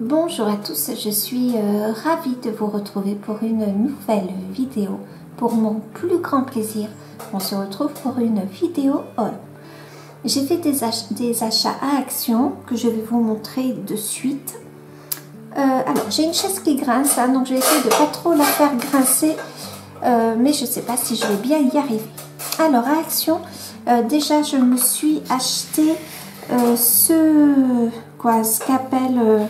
Bonjour à tous, je suis ravie de vous retrouver pour une nouvelle vidéo. Pour mon plus grand plaisir, on se retrouve pour une vidéo haul. J'ai fait des achats à Action que je vais vous montrer de suite. Alors, j'ai une chaise qui grince, hein, donc je vais essayer de pas trop la faire grincer, mais je ne sais pas si je vais bien y arriver. Alors, à Action, déjà, je me suis acheté ce qu'appelle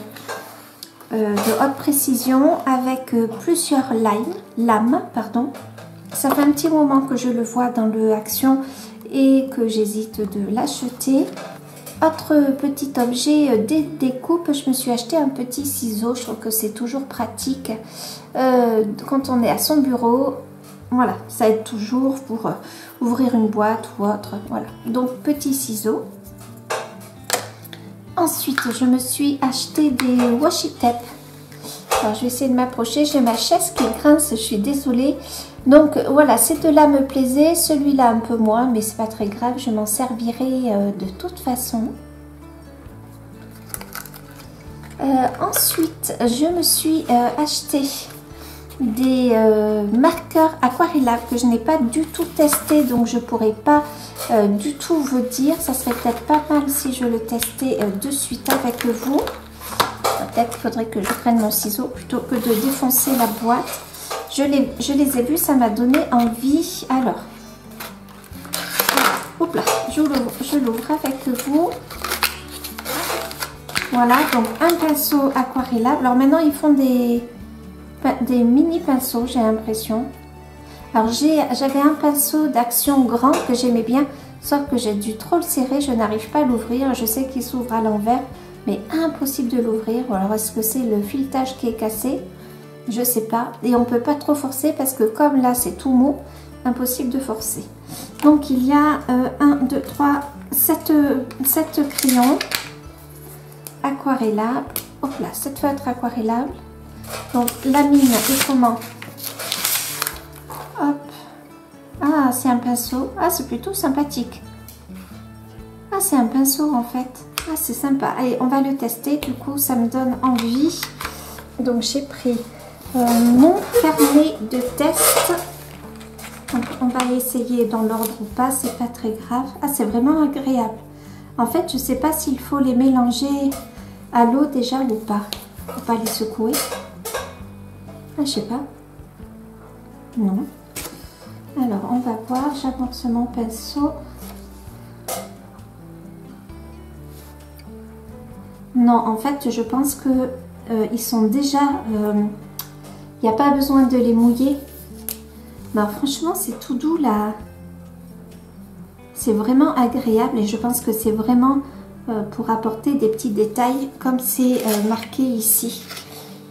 de haute précision avec plusieurs lames. Ça fait un petit moment que je le vois dans le Action et que j'hésite de l'acheter. Autre petit objet des découpes, je me suis acheté un petit ciseau. Je trouve que c'est toujours pratique quand on est à son bureau. Voilà, ça aide toujours pour ouvrir une boîte ou autre. Voilà, donc petit ciseau. Ensuite, je me suis acheté des washi tape. Alors, je vais essayer de m'approcher. J'ai ma chaise qui grince, je suis désolée. Donc, voilà, ces deux-là me plaisaient. Celui-là un peu moins, mais c'est pas très grave. Je m'en servirai de toute façon. Ensuite, je me suis acheté des marqueurs aquarellables que je n'ai pas du tout testé, donc je pourrais pas du tout vous dire. Ça serait peut-être pas mal si je le testais de suite avec vous. Peut-être qu'il faudrait que je prenne mon ciseau plutôt que de défoncer la boîte. Je les ai vus, ça m'a donné envie. Alors, hop là, je l'ouvre avec vous. Voilà, donc un pinceau aquarellable. Alors maintenant, ils font des mini pinceaux, j'ai l'impression. Alors j'avais un pinceau d'Action grand que j'aimais bien, sauf que j'ai dû trop le serrer, je n'arrive pas à l'ouvrir. Je sais qu'il s'ouvre à l'envers, mais impossible de l'ouvrir. Ou alors est-ce que c'est le filetage qui est cassé? Je sais pas. Et on peut pas trop forcer parce que comme là c'est tout mou, impossible de forcer. Donc il y a 1, 2, 3, 7 crayons aquarellables. Hop là, 7 feutres aquarellables. Donc la mine est comment? Hop. Ah, c'est un pinceau. Ah, c'est plutôt sympathique. Ah, c'est un pinceau en fait. Ah, c'est sympa. Allez, on va le tester. Du coup, ça me donne envie. Donc j'ai pris mon carnet de test. Donc, on va essayer dans l'ordre ou pas. C'est pas très grave. Ah, c'est vraiment agréable. En fait, je sais pas s'il faut les mélanger à l'eau déjà ou pas. Faut pas les secouer. Ah, je sais pas. Non. Alors, on va voir. J'avance mon pinceau. Non, en fait, je pense que ils sont déjà... il n'y a pas besoin de les mouiller. Mais franchement, c'est tout doux là. C'est vraiment agréable et je pense que c'est vraiment pour apporter des petits détails comme c'est marqué ici.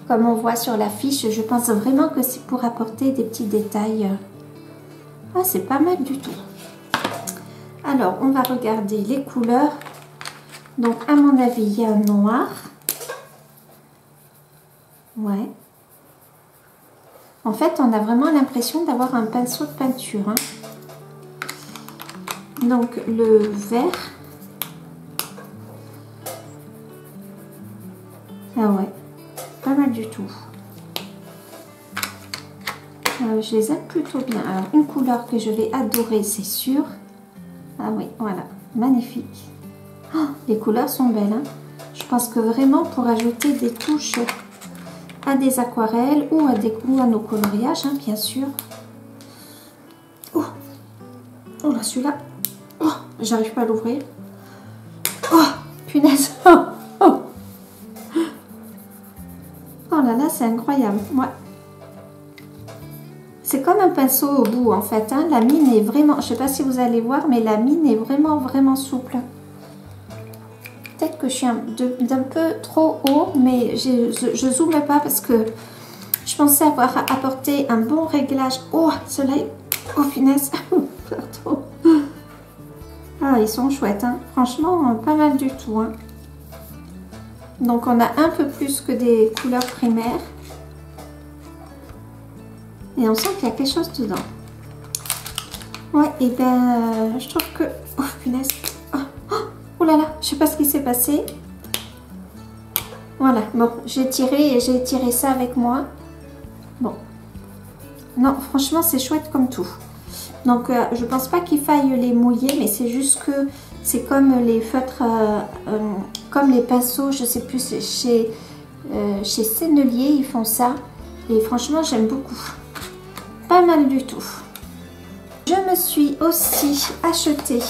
Comme on voit sur l'affiche, je pense vraiment que c'est pour apporter des petits détails. Ah, c'est pas mal du tout. Alors, on va regarder les couleurs. Donc, à mon avis, il y a un noir. Ouais. En fait, on a vraiment l'impression d'avoir un pinceau de peinture. Hein. Donc, le vert. Ah ouais. Pas mal du tout. Je les aime plutôt bien. Alors, une couleur que je vais adorer, c'est sûr. Ah oui, voilà. Magnifique. Oh, les couleurs sont belles. Hein. Je pense que vraiment, pour ajouter des touches à des aquarelles ou à nos coloriages, hein, bien sûr. Oh, oh là, celui-là. Oh, j'arrive pas à l'ouvrir. Oh, punaise. Oh, oh. Oh là là, c'est incroyable. Ouais. C'est comme un pinceau au bout en fait. Hein. La mine est vraiment, je sais pas si vous allez voir, mais la mine est vraiment souple. Peut-être que je suis d'un peu trop haut, mais je zoome pas parce que je pensais avoir apporté un bon réglage. Oh, cela est... Oh, punaise. Ah, ils sont chouettes. Hein. Franchement, pas mal du tout. Hein. Donc, on a un peu plus que des couleurs primaires. Et on sent qu'il y a quelque chose dedans. Ouais, et ben, je trouve que... Oh, punaise. Oh là là, je sais pas ce qui s'est passé. Voilà, bon, j'ai tiré ça avec moi. Bon. Non, franchement, c'est chouette comme tout. Donc, je pense pas qu'il faille les mouiller, mais c'est juste que c'est comme les feutres, comme les pinceaux, je sais plus, chez Sennelier, ils font ça. Et franchement, j'aime beaucoup. Pas mal du tout. Je me suis aussi acheté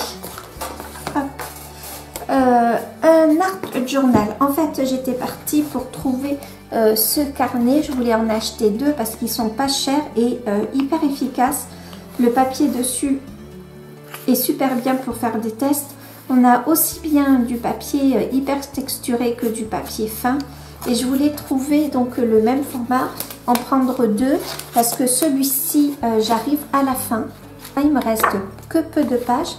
un art journal. En fait, j'étais partie pour trouver ce carnet. Je voulais en acheter deux parce qu'ils sont pas chers et hyper efficaces. Le papier dessus est super bien pour faire des tests. On a aussi bien du papier hyper texturé que du papier fin. Et je voulais trouver donc le même format, en prendre deux parce que celui-ci, j'arrive à la fin. Il me reste que peu de pages.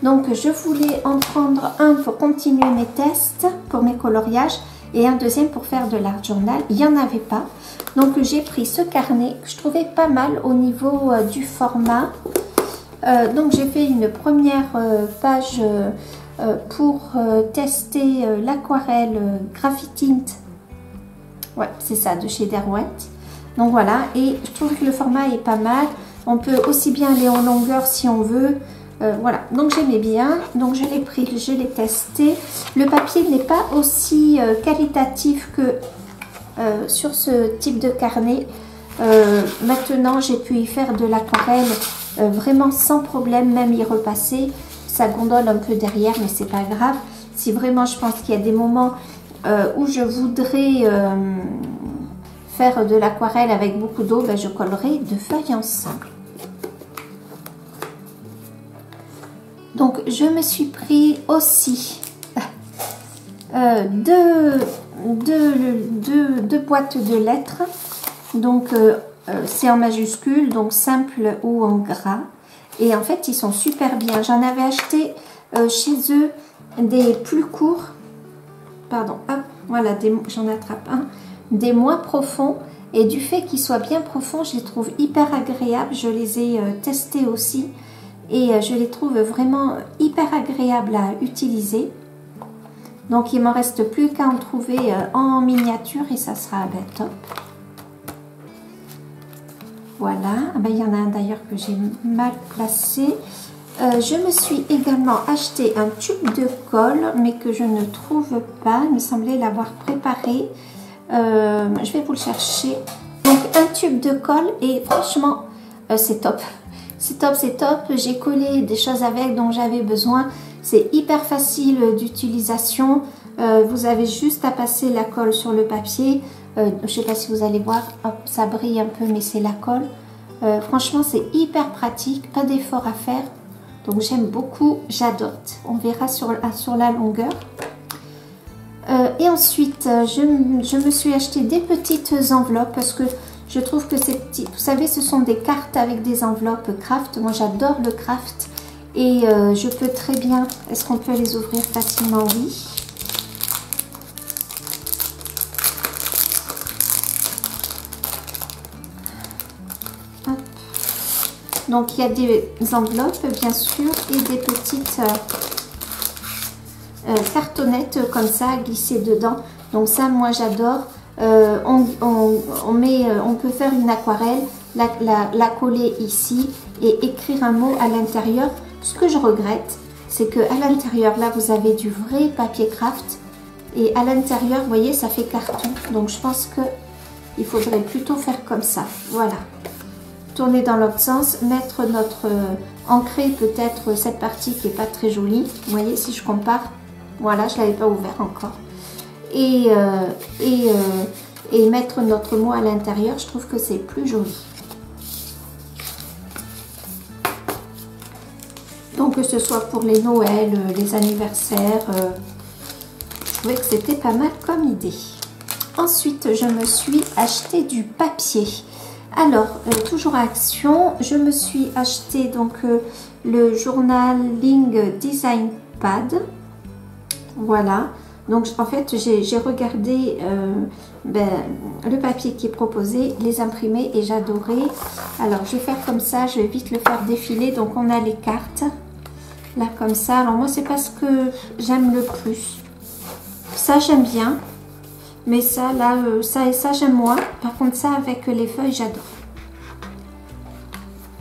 Donc je voulais en prendre un pour continuer mes tests, pour mes coloriages, et un deuxième pour faire de l'art journal. Il n'y en avait pas. Donc j'ai pris ce carnet que je trouvais pas mal au niveau du format. Donc j'ai fait une première page pour tester l'aquarelle Graphitint. Ouais, c'est ça, de chez Derwent. Donc voilà, et je trouve que le format est pas mal. On peut aussi bien aller en longueur si on veut. Voilà, donc j'aimais bien, donc je l'ai pris, je l'ai testé. Le papier n'est pas aussi qualitatif que sur ce type de carnet. Maintenant, j'ai pu y faire de l'aquarelle vraiment sans problème, même y repasser. Ça gondole un peu derrière, mais c'est pas grave. Si vraiment je pense qu'il y a des moments où je voudrais faire de l'aquarelle avec beaucoup d'eau, ben je collerai deux feuilles ensemble. Donc, je me suis pris aussi deux boîtes de lettres. Donc, c'est en majuscule, donc simple ou en gras. Et en fait, ils sont super bien. J'en avais acheté chez eux des plus courts. Pardon, hop, voilà, j'en attrape un. Des moins profonds. Et du fait qu'ils soient bien profonds, je les trouve hyper agréables. Je les ai testés aussi. Et je les trouve vraiment hyper agréables à utiliser. Donc, il ne m'en reste plus qu'à en trouver en miniature et ça sera top. Voilà. Ah ben, il y en a un d'ailleurs que j'ai mal placé. Je me suis également acheté un tube de colle, mais que je ne trouve pas. Il me semblait l'avoir préparé. Je vais vous le chercher. Donc, un tube de colle et franchement, c'est top. C'est top, c'est top. J'ai collé des choses avec dont j'avais besoin. C'est hyper facile d'utilisation. Vous avez juste à passer la colle sur le papier. Je ne sais pas si vous allez voir, hop, ça brille un peu, mais c'est la colle. Franchement, c'est hyper pratique. Pas d'effort à faire. Donc, j'aime beaucoup. J'adore. On verra sur la longueur. Et ensuite, je me suis acheté des petites enveloppes parce que je trouve que ces petits, vous savez, ce sont des cartes avec des enveloppes craft. Moi, j'adore le craft et je peux très bien. Est-ce qu'on peut les ouvrir facilement? Oui. Hop. Donc, il y a des enveloppes, bien sûr, et des petites cartonnettes comme ça glissées dedans. Donc, ça, moi, j'adore. On peut faire une aquarelle, la coller ici et écrire un mot à l'intérieur. Ce que je regrette, c'est que à l'intérieur, là, vous avez du vrai papier craft et à l'intérieur, vous voyez, ça fait carton. Donc, je pense que il faudrait plutôt faire comme ça. Voilà. Tourner dans l'autre sens, mettre notre ancrer peut-être cette partie qui est pas très jolie. Vous voyez, si je compare, voilà, je l'avais pas ouvert encore. Et mettre notre mot à l'intérieur, je trouve que c'est plus joli. Donc que ce soit pour les Noëls, les anniversaires, je trouvais que c'était pas mal comme idée. Ensuite, je me suis acheté du papier. Alors, toujours à Action, je me suis acheté donc le Journaling Design Pad. Voilà. Donc, en fait, j'ai regardé le papier qui est proposé, les imprimer et j'adorais. Alors, je vais faire comme ça, je vais vite le faire défiler. Donc, on a les cartes, là, comme ça. Alors, moi, c'est pas ce que j'aime le plus. Ça, j'aime bien. Mais ça, là, ça et ça, j'aime moins. Par contre, ça, avec les feuilles, j'adore.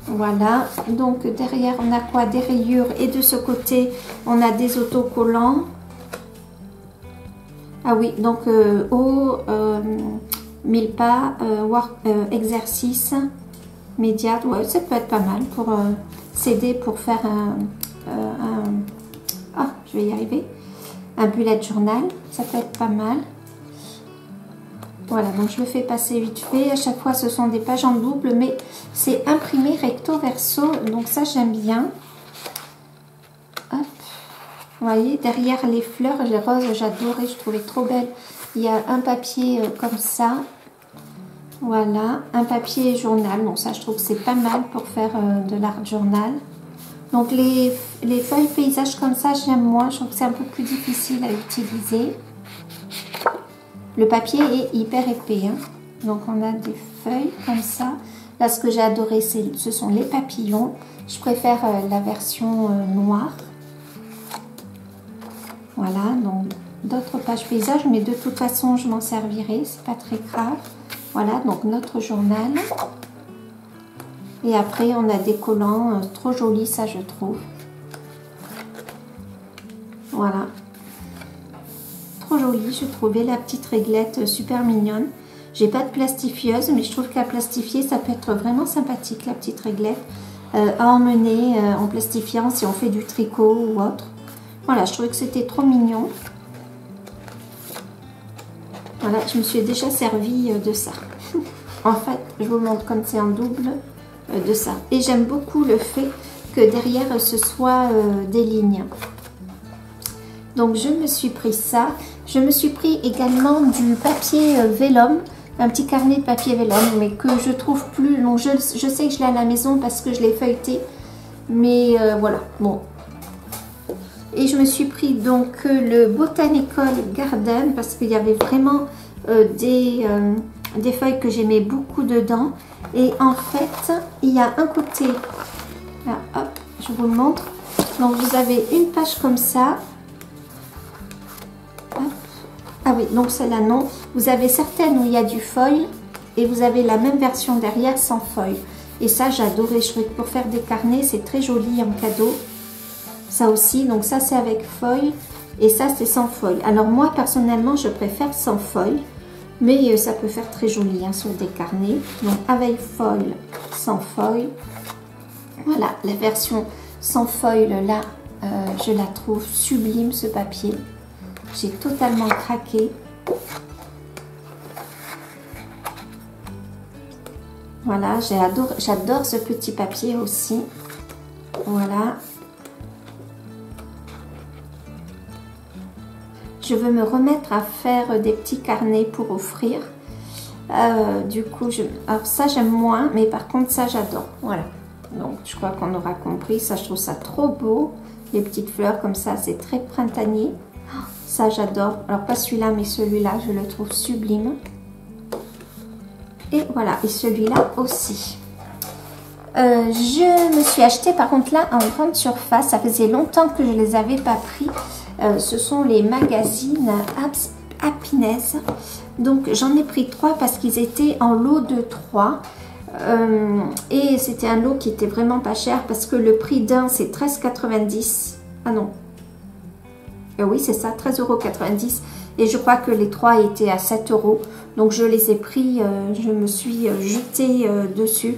Voilà. Donc, derrière, on a quoi? Des rayures. Et de ce côté, on a des autocollants. Ah oui, donc, eau, 1000 pas, exercice, médiat. Ouais, ça peut être pas mal pour s'aider pour faire ah, je vais y arriver. Un bullet journal. Ça peut être pas mal. Voilà, donc je le fais passer vite fait. À chaque fois, ce sont des pages en double, mais c'est imprimé recto verso. Donc ça, j'aime bien. Hop. Vous voyez, derrière les fleurs, les roses, j'adorais, je trouvais trop belle. Il y a un papier comme ça. Voilà, un papier journal. Bon, ça, je trouve que c'est pas mal pour faire de l'art journal. Donc les feuilles paysages comme ça, j'aime moins. Je trouve que c'est un peu plus difficile à utiliser. Le papier est hyper épais, hein. Donc on a des feuilles comme ça. Là, ce que j'ai adoré, ce sont les papillons. Je préfère la version noire. Voilà, donc d'autres pages paysages, mais de toute façon, je m'en servirai, c'est pas très grave. Voilà, donc notre journal. Et après, on a des collants trop jolis, ça je trouve. Voilà. Trop jolie, je trouvais la petite réglette super mignonne. J'ai pas de plastifieuse, mais je trouve qu'à plastifier, ça peut être vraiment sympathique, la petite réglette. À emmener en plastifiant si on fait du tricot ou autre. Voilà, je trouvais que c'était trop mignon. Voilà, je me suis déjà servi de ça. En fait, je vous montre comme c'est en double de ça. Et j'aime beaucoup le fait que derrière ce soit des lignes. Donc je me suis pris ça. Je me suis pris également du papier vélum, un petit carnet de papier vélum, mais que je trouve plus long. Je sais que je l'ai à la maison parce que je l'ai feuilleté, mais voilà, bon. Et je me suis pris donc le Botanical Garden parce qu'il y avait vraiment des feuilles que j'aimais beaucoup dedans. Et en fait, il y a un côté, là, hop, je vous le montre. Donc vous avez une page comme ça. Ah oui, donc celle-là non. Vous avez certaines où il y a du foil et vous avez la même version derrière sans foil. Et ça, j'adorais. Je trouvais que pour faire des carnets, c'est très joli en cadeau. Ça aussi, donc ça c'est avec foil et ça c'est sans foil. Alors moi, personnellement, je préfère sans foil, mais ça peut faire très joli hein, sur des carnets. Donc avec foil, sans foil. Voilà, la version sans foil là, je la trouve sublime ce papier. J'ai totalement craqué. Voilà, j'adore ce petit papier aussi. Voilà. Je veux me remettre à faire des petits carnets pour offrir. Du coup, alors ça j'aime moins, mais par contre ça j'adore. Voilà. Donc je crois qu'on aura compris. Ça, je trouve ça trop beau. Les petites fleurs comme ça, c'est très printanier. Ça j'adore. Alors pas celui-là, mais celui-là, je le trouve sublime. Et voilà, et celui-là aussi. Je me suis acheté par contre là en grande surface. Ça faisait longtemps que je ne les avais pas pris. Ce sont les magazines Happiness. Donc j'en ai pris 3 parce qu'ils étaient en lot de 3. Et c'était un lot qui était vraiment pas cher parce que le prix d'un c'est 13,90 €. Ah non. Oui, c'est ça, 13,90 €. Et je crois que les 3 étaient à 7 €. Donc je les ai pris, je me suis jetée dessus.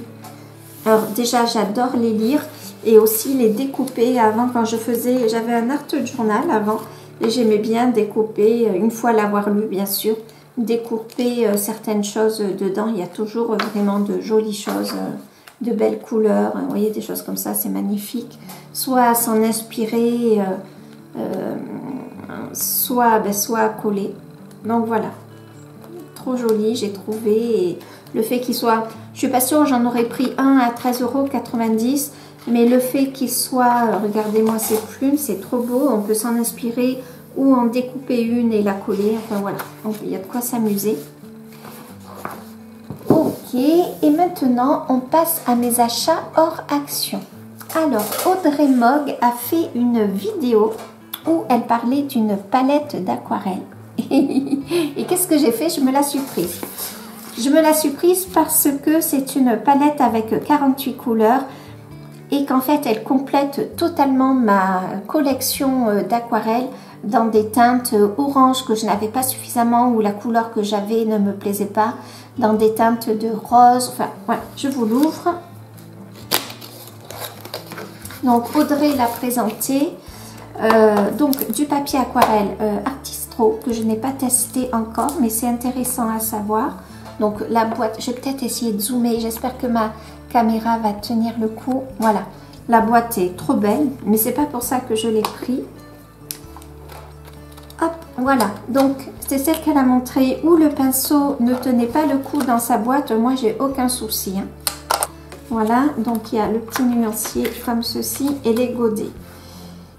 Alors déjà, j'adore les lire et aussi les découper. Avant, quand j'avais un art journal avant et j'aimais bien découper, une fois l'avoir lu bien sûr, découper certaines choses dedans. Il y a toujours vraiment de jolies choses, de belles couleurs. Vous voyez, des choses comme ça, c'est magnifique. Soit s'en inspirer, soit coller. Donc voilà, trop joli j'ai trouvé. Et le fait qu'il soit, je suis pas sûre, j'en aurais pris un à 13,90 €, mais le fait qu'il soit, regardez-moi ces plumes, c'est trop beau. On peut s'en inspirer ou en découper une et la coller. Enfin voilà, donc il y a de quoi s'amuser. Ok, et maintenant on passe à mes achats hors action. Alors Audrey Mogg a fait une vidéo où elle parlait d'une palette d'aquarelle. Et qu'est-ce que j'ai fait? Je me la suis prise. Je me la suis prise parce que c'est une palette avec 48 couleurs et qu'en fait elle complète totalement ma collection d'aquarelles dans des teintes orange que je n'avais pas suffisamment ou la couleur que j'avais ne me plaisait pas, dans des teintes de rose. Enfin voilà, je vous l'ouvre. Donc Audrey l'a présenté. Donc du papier aquarelle Artistro que je n'ai pas testé encore, mais c'est intéressant à savoir. Donc la boîte, je vais peut-être essayer de zoomer, j'espère que ma caméra va tenir le coup. Voilà, la boîte est trop belle, mais c'est pas pour ça que je l'ai pris. Hop, voilà, donc c'est celle qu'elle a montré où le pinceau ne tenait pas le coup dans sa boîte. Moi j'ai aucun souci, hein. Voilà, donc il y a le petit nuancier comme ceci et les godets.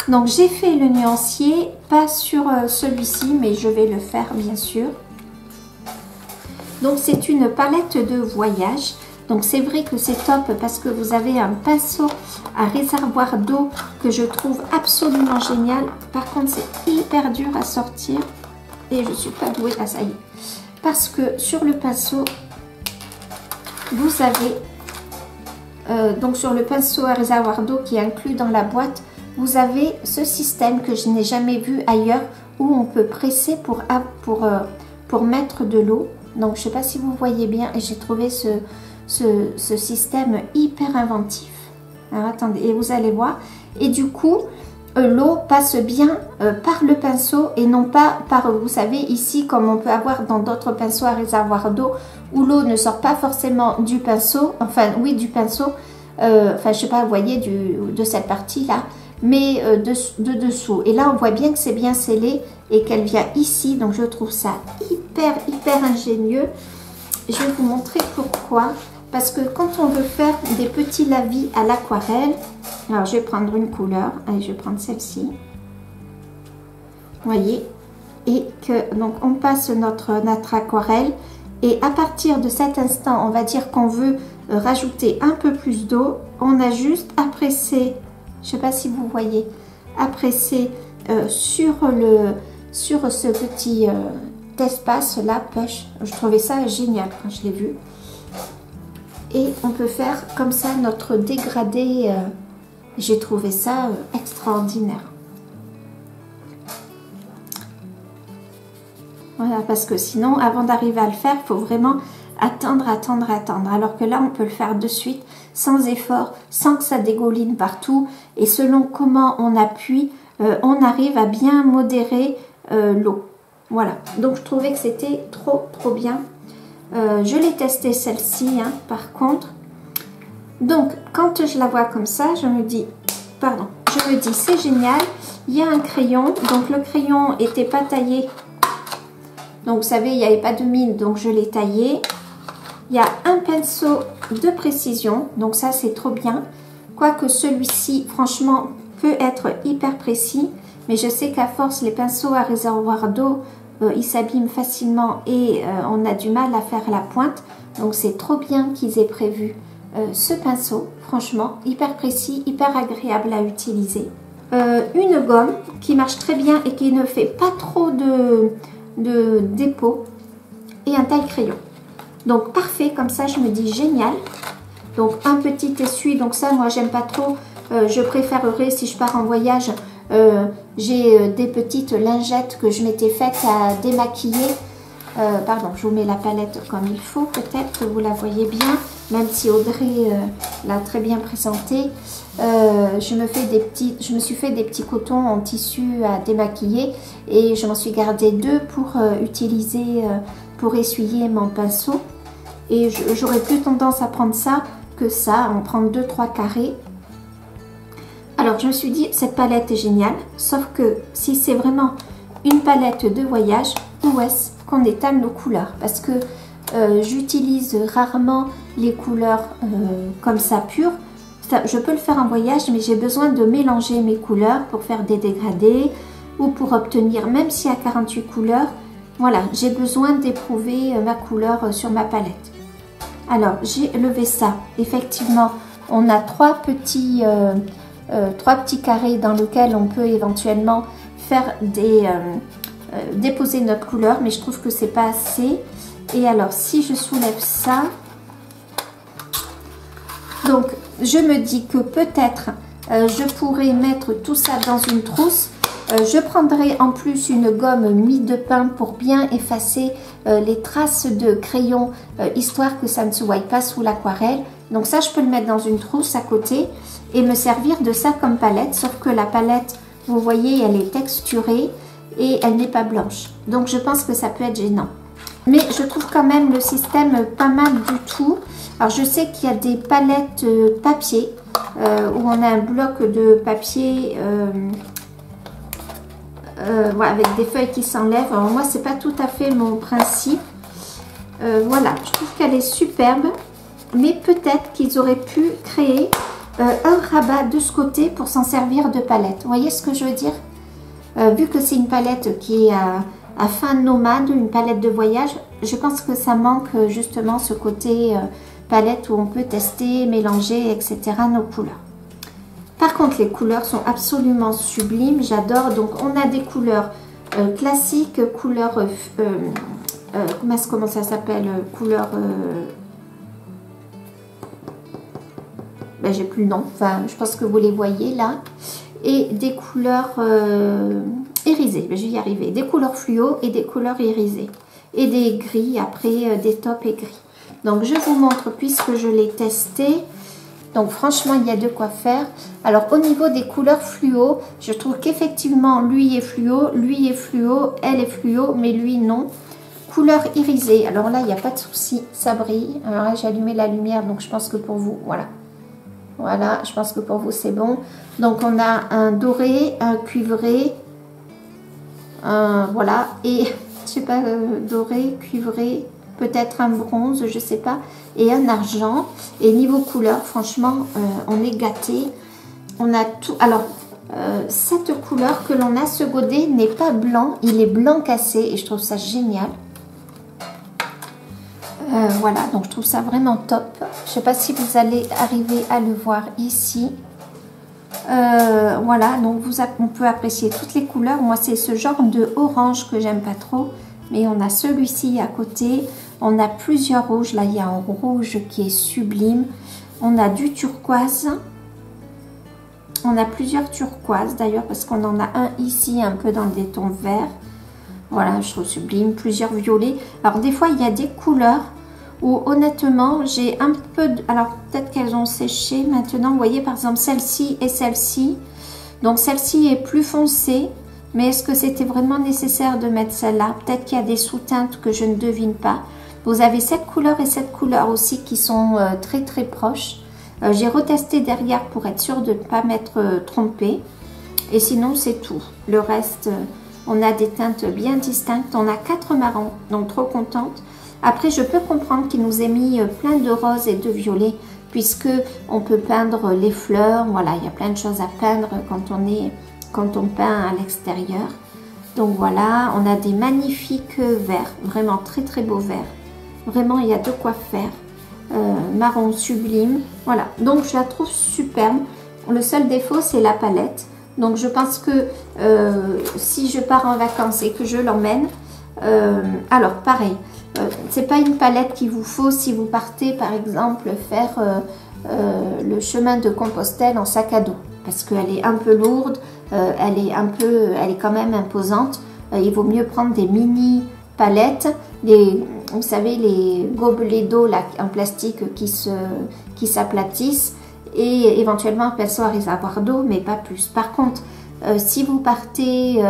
Donc j'ai fait le nuancier, pas sur celui-ci, mais je vais le faire bien sûr. Donc c'est une palette de voyage. Donc c'est vrai que c'est top parce que vous avez un pinceau à réservoir d'eau que je trouve absolument génial. Par contre c'est hyper dur à sortir et je suis pas douée. Ah ça y est. Parce que sur le pinceau, vous avez donc sur le pinceau à réservoir d'eau qui est inclus dans la boîte, vous avez ce système que je n'ai jamais vu ailleurs où on peut presser pour mettre de l'eau. Donc je ne sais pas si vous voyez bien et j'ai trouvé ce système hyper inventif. Alors attendez, et vous allez voir. Et du coup, l'eau passe bien par le pinceau et non pas par, vous savez, ici comme on peut avoir dans d'autres pinceaux à réservoir d'eau où l'eau ne sort pas forcément du pinceau, enfin oui du pinceau, enfin je sais pas, vous voyez de cette partie là, mais de dessous. Et là on voit bien que c'est bien scellé et qu'elle vient ici, donc je trouve ça hyper ingénieux. Je vais vous montrer pourquoi. Parce que quand on veut faire des petits lavis à l'aquarelle, alors je vais prendre une couleur, allez je vais prendre celle-ci, voyez, et que donc on passe notre aquarelle et à partir de cet instant, on va dire qu'on veut rajouter un peu plus d'eau, on a juste à presser, je ne sais pas si vous voyez, à presser sur ce petit espace là, push. Je trouvais ça génial quand je l'ai vu. Et on peut faire comme ça notre dégradé. J'ai trouvé ça extraordinaire. Voilà, parce que sinon, avant d'arriver à le faire, il faut vraiment attendre. Alors que là, on peut le faire de suite, sans effort, sans que ça dégouline partout. Et selon comment on appuie, on arrive à bien modérer l'eau. Voilà, donc je trouvais que c'était trop bien. Je l'ai testé celle-ci, hein, par contre. Donc, quand je la vois comme ça, je me dis, c'est génial. Il y a un crayon, donc le crayon n'était pas taillé. Donc, vous savez, il n'y avait pas de mine, donc je l'ai taillé. Il y a un pinceau de précision, donc ça, c'est trop bien. Quoique celui-ci, franchement, peut être hyper précis. Mais je sais qu'à force, les pinceaux à réservoir d'eau, ils s'abîment facilement et on a du mal à faire la pointe. Donc c'est trop bien qu'ils aient prévu ce pinceau, franchement hyper précis, hyper agréable à utiliser. Une gomme qui marche très bien et qui ne fait pas trop de dépôt et un taille-crayon. Donc parfait, comme ça je me dis génial. Donc un petit essuie, donc ça moi j'aime pas trop, je préférerais si je pars en voyage. J'ai des petites lingettes que je m'étais faites à démaquiller. Pardon, je vous mets la palette comme il faut, peut-être que vous la voyez bien, même si Audrey l'a très bien présentée. Je me suis fait des petits cotons en tissu à démaquiller et je m'en suis gardé 2 pour utiliser, pour essuyer mon pinceau. Et j'aurais plus tendance à prendre ça que ça, en prendre 2-3 carrés. Alors je me suis dit, cette palette est géniale, sauf que si c'est vraiment une palette de voyage, où est-ce qu'on étale nos couleurs? Parce que j'utilise rarement les couleurs comme ça pures. Je peux le faire en voyage, mais j'ai besoin de mélanger mes couleurs pour faire des dégradés ou pour obtenir, même s'il y a 48 couleurs, voilà, j'ai besoin d'éprouver ma couleur sur ma palette. Alors j'ai levé ça, effectivement, on a 3 petits carrés dans lesquels on peut éventuellement faire déposer notre couleur, mais je trouve que c'est pas assez. Et alors, si je soulève ça, donc je me dis que peut-être je pourrais mettre tout ça dans une trousse. Je prendrai en plus une gomme mie de pain pour bien effacer les traces de crayon, histoire que ça ne se voie pas sous l'aquarelle. Donc ça, je peux le mettre dans une trousse à côté et me servir de ça comme palette. Sauf que la palette, vous voyez, elle est texturée et elle n'est pas blanche. Donc je pense que ça peut être gênant. Mais je trouve quand même le système pas mal du tout. Alors je sais qu'il y a des palettes papier où on a un bloc de papier ouais, avec des feuilles qui s'enlèvent. Alors moi, c'est pas tout à fait mon principe. Voilà, je trouve qu'elle est superbe. Mais peut-être qu'ils auraient pu créer un rabat de ce côté pour s'en servir de palette. Vous voyez ce que je veux dire? Vu que c'est une palette qui est à fin nomade, une palette de voyage, je pense que ça manque justement ce côté palette où on peut tester, mélanger, etc. nos couleurs. Par contre, les couleurs sont absolument sublimes, j'adore. Donc, on a des couleurs classiques, couleurs, comment ça s'appelle, couleurs, ben, j'ai plus le nom, enfin, je pense que vous les voyez là. Et des couleurs irisées, ben, je vais y arriver. Des couleurs fluo et des couleurs irisées. Et des gris, après des taupes et gris. Donc, je vous montre puisque je l'ai testé. Donc franchement, il y a de quoi faire. Alors au niveau des couleurs fluo, je trouve qu'effectivement, lui est fluo, elle est fluo, mais lui non. Couleur irisée, alors là, il n'y a pas de souci, ça brille. Alors là, j'ai allumé la lumière, donc je pense que pour vous, voilà. Voilà, je pense que pour vous, c'est bon. Donc on a un doré, un cuivré, voilà, et je sais pas, doré, cuivré, peut-être un bronze, je sais pas, et un argent. Et niveau couleur, franchement, on est gâté. On a tout. Alors, cette couleur que l'on a, ce godet n'est pas blanc, il est blanc cassé et je trouve ça génial. Voilà, donc je trouve ça vraiment top. Je sais pas si vous allez arriver à le voir ici. Voilà, donc on peut apprécier toutes les couleurs. Moi, c'est ce genre de orange que j'aime pas trop. Mais on a celui-ci à côté. On a plusieurs rouges. Là, il y a un rouge qui est sublime. On a du turquoise. On a plusieurs turquoises d'ailleurs parce qu'on en a un ici un peu dans des tons verts. Voilà, je trouve sublime. Plusieurs violets. Alors, des fois, il y a des couleurs où honnêtement, j'ai un peu... Alors, peut-être qu'elles ont séché maintenant. Vous voyez, par exemple, celle-ci et celle-ci. Donc, celle-ci est plus foncée. Mais est-ce que c'était vraiment nécessaire de mettre celle-là? Peut-être qu'il y a des sous-teintes que je ne devine pas. Vous avez cette couleur et cette couleur aussi qui sont très très proches. J'ai retesté derrière pour être sûre de ne pas m'être trompée. Et sinon, c'est tout. Le reste, on a des teintes bien distinctes. On a 4 marrons, donc trop contente. Après, je peux comprendre qu'il nous ait mis plein de roses et de violets, puisque on peut peindre les fleurs. Voilà, il y a plein de choses à peindre quand on peint à l'extérieur. Donc voilà, on a des magnifiques verts, vraiment très très beaux verts. Vraiment, il y a de quoi faire. Marron sublime. Voilà, donc je la trouve superbe. Le seul défaut, c'est la palette. Donc je pense que si je pars en vacances et que je l'emmène, alors pareil, c'est pas une palette qu'il vous faut si vous partez par exemple faire le chemin de Compostelle en sac à dos. Parce qu'elle est un peu lourde, elle est quand même imposante. Il vaut mieux prendre des mini palettes, vous savez, les gobelets d'eau en plastique qui s'aplatissent et éventuellement un pinceau à réservoir d'eau, mais pas plus. Par contre, si vous partez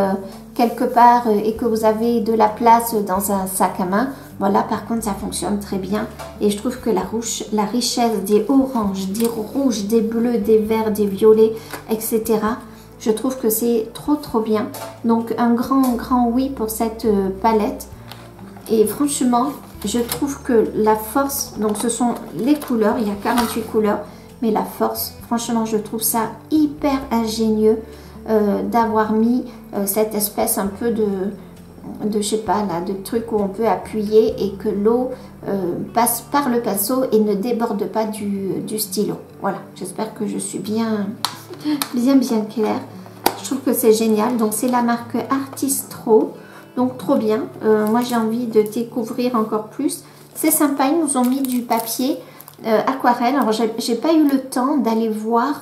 quelque part et que vous avez de la place dans un sac à main, voilà, par contre, ça fonctionne très bien. Et je trouve que la richesse des oranges, des rouges, des bleus, des verts, des violets, etc., je trouve que c'est trop trop bien. Donc, un grand oui pour cette palette. Et franchement, je trouve que la force, donc ce sont les couleurs, il y a 48 couleurs, mais la force, franchement, je trouve ça hyper ingénieux d'avoir mis cette espèce un peu de je sais pas là, de truc où on peut appuyer et que l'eau passe par le pinceau et ne déborde pas du stylo. Voilà, j'espère que je suis bien claire. Je trouve que c'est génial. Donc c'est la marque Artistro. Donc trop bien, moi j'ai envie de découvrir encore plus. C'est sympa, ils nous ont mis du papier aquarelle. Alors j'ai pas eu le temps d'aller voir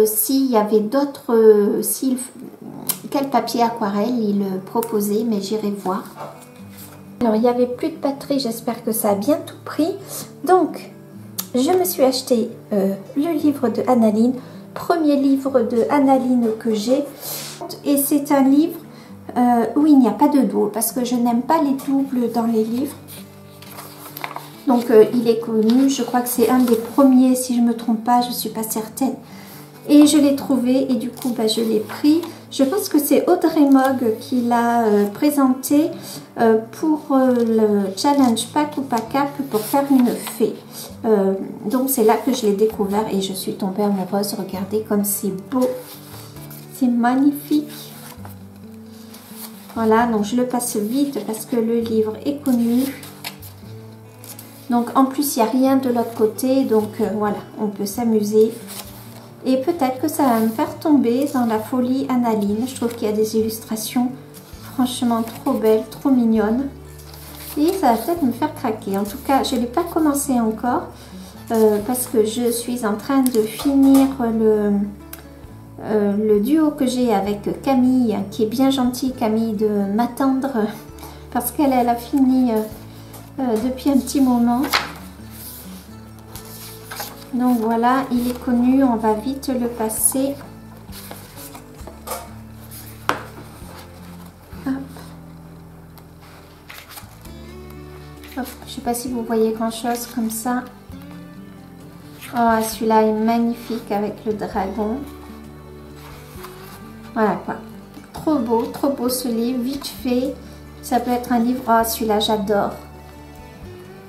s'il y avait d'autres, quel papier aquarelle ils proposaient, mais j'irai voir. Alors il n'y avait plus de batterie, j'espère que ça a bien tout pris. Donc je me suis acheté le livre de Annaline, premier livre de Annaline que j'ai. Et c'est un livre où il n'y a pas de double, parce que je n'aime pas les doubles dans les livres. Donc il est connu, je crois que c'est un des premiers, si je ne me trompe pas, je ne suis pas certaine. Et je l'ai trouvé et du coup je l'ai pris. Je pense que c'est Audrey Mogg qui l'a présenté pour le challenge Pack ou Pack Up pour faire une fée. Donc c'est là que je l'ai découvert et je suis tombée amoureuse. Regardez comme c'est beau, c'est magnifique. Voilà, donc je le passe vite parce que le livre est connu. Donc en plus il n'y a rien de l'autre côté, donc voilà, on peut s'amuser. Et peut-être que ça va me faire tomber dans la folie Annaline. Je trouve qu'il y a des illustrations franchement trop belles, trop mignonnes. Et ça va peut-être me faire craquer. En tout cas, je ne l'ai pas commencé encore parce que je suis en train de finir le duo que j'ai avec Camille, qui est bien gentille, Camille, de m'attendre parce qu'elle a fini depuis un petit moment. Donc voilà, il est connu, on va vite le passer. Hop. Hop, je ne sais pas si vous voyez grand chose comme ça. Oh, celui-là est magnifique avec le dragon. Voilà quoi. Trop beau ce livre, vite fait. Ça peut être un livre, oh celui-là j'adore.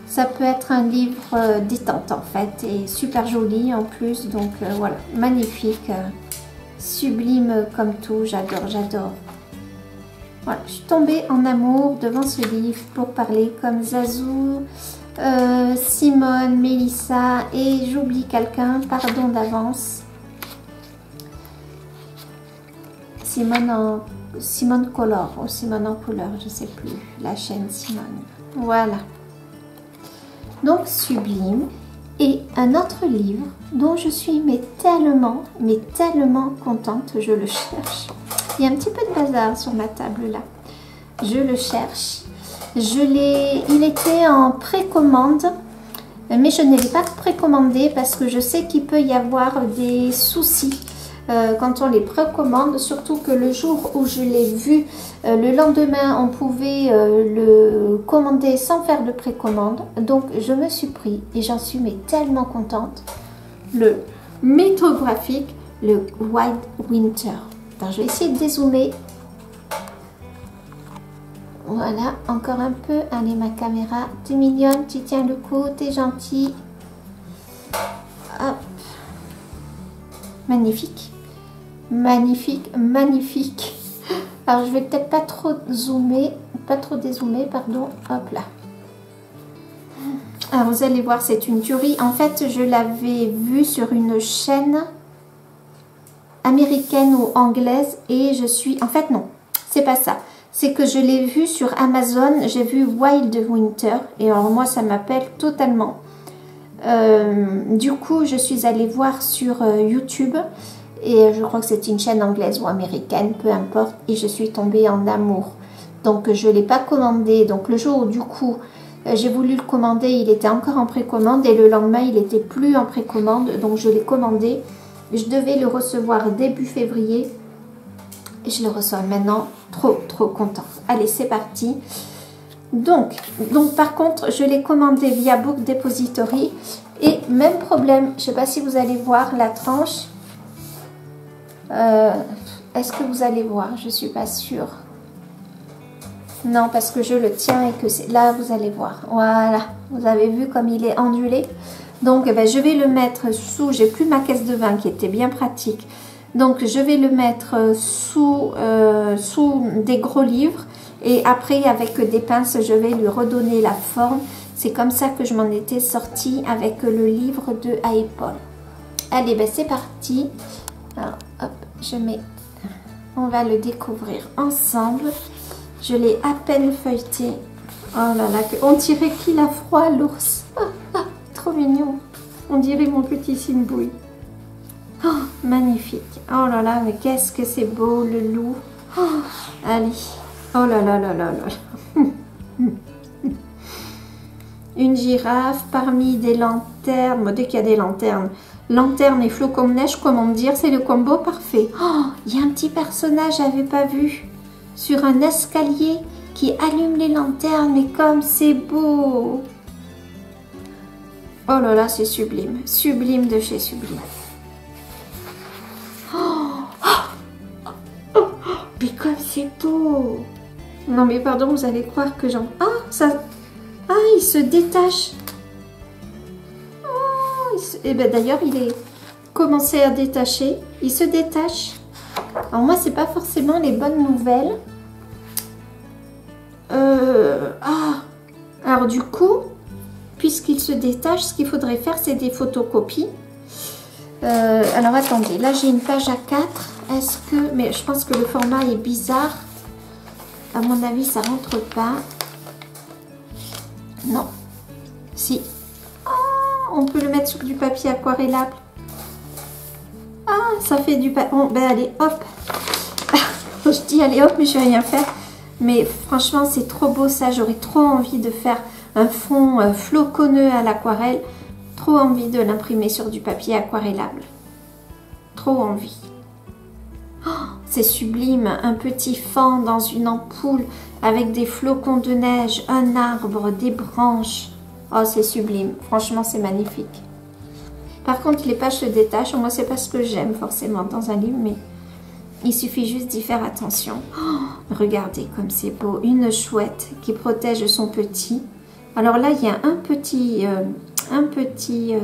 Ça peut être un livre détente en fait et super joli en plus, donc voilà, magnifique, sublime comme tout, j'adore. Voilà, je suis tombée en amour devant ce livre pour parler comme Zazou, Simone, Mélissa et j'oublie quelqu'un, pardon d'avance. Simone Color ou Simone en couleur, je sais plus, la chaîne Simone. Voilà. Donc sublime. Et un autre livre dont je suis tellement contente, je le cherche. Il y a un petit peu de bazar sur ma table là. Je le cherche. Il était en précommande, mais je ne l'ai pas précommandé parce que je sais qu'il peut y avoir des soucis quand on les précommande, surtout que le jour où je l'ai vu, le lendemain on pouvait le commander sans faire de précommande. Donc je me suis pris et j'en suis tellement contente, le mythographique, le Wild Winter. Alors, je vais essayer de dézoomer. Voilà, encore un peu. Allez, ma caméra, t'es mignonne, tu tiens le coup, t'es gentil. Hop. Magnifique. Magnifique. Alors, je vais peut-être pas trop dézoomer, pardon. Hop là. Alors, vous allez voir, c'est une tuerie. En fait, je l'avais vue sur une chaîne américaine ou anglaise et je suis... En fait, non, c'est pas ça. C'est que je l'ai vu sur Amazon, j'ai vu Wild Winter et alors moi ça m'appelle totalement. Du coup je suis allée voir sur YouTube et je crois que c'est une chaîne anglaise ou américaine, peu importe, et je suis tombée en amour. Donc je ne l'ai pas commandé, donc le jour où du coup j'ai voulu le commander, il était encore en précommande et le lendemain il n'était plus en précommande, donc je l'ai commandé. Je devais le recevoir début février. Et je le reçois maintenant, trop contente. Allez, c'est parti. Donc par contre, je l'ai commandé via Book Depository. Et même problème, je ne sais pas si vous allez voir la tranche. Est-ce que vous allez voir? Je ne suis pas sûre. Non, parce que je le tiens et que c'est... Là, vous allez voir. Voilà, vous avez vu comme il est ondulé. Donc, je vais le mettre sous... J'ai plus ma caisse de vin qui était bien pratique. Donc, je vais le mettre sous des gros livres. Et après, avec des pinces, je vais lui redonner la forme. C'est comme ça que je m'en étais sortie avec le livre de Paul. Allez, c'est parti. Alors, hop, je mets... On va le découvrir ensemble. Je l'ai à peine feuilleté. Oh là là, on dirait qu'il a froid, l'ours. Trop mignon. On dirait mon petit Sinbui. Oh, magnifique. Oh là là, mais qu'est-ce que c'est beau, le loup. Oh, allez. Oh là là là là là. Une girafe parmi des lanternes. Dès qu'il y a des lanternes. Lanternes et flocons de neige, comment dire, c'est le combo parfait. Oh, il y a un petit personnage, j'avais pas vu. Sur un escalier qui allume les lanternes, mais comme c'est beau. Oh là là, c'est sublime. Sublime de chez sublime. Mais comme c'est beau. Non mais pardon, vous allez croire que j'en... Ah, ça... Ah, il se détache. Oh, Eh ben d'ailleurs, il est commencé à détacher. Il se détache. Alors moi, c'est pas forcément les bonnes nouvelles. Alors du coup, puisqu'il se détache, ce qu'il faudrait faire, c'est des photocopies. Alors attendez, là j'ai une page A4. Est-ce que... Mais je pense que le format est bizarre. À mon avis, ça rentre pas. Non. Si. Oh, on peut le mettre sur du papier aquarellable. Ah, ça fait du papier. Bon, ben allez, hop. Je dis allez hop, mais je vais rien faire. Mais franchement, c'est trop beau ça. J'aurais trop envie de faire un fond floconneux à l'aquarelle. Trop envie de l'imprimer sur du papier aquarellable. Trop envie. Oh, c'est sublime. Un petit fan dans une ampoule avec des flocons de neige, un arbre, des branches. Oh, c'est sublime. Franchement, c'est magnifique. Par contre, les pages se détachent. Moi, c'est pas ce que j'aime forcément dans un livre, mais il suffit juste d'y faire attention. Oh, regardez comme c'est beau. Une chouette qui protège son petit. Alors là, il y a un petit... il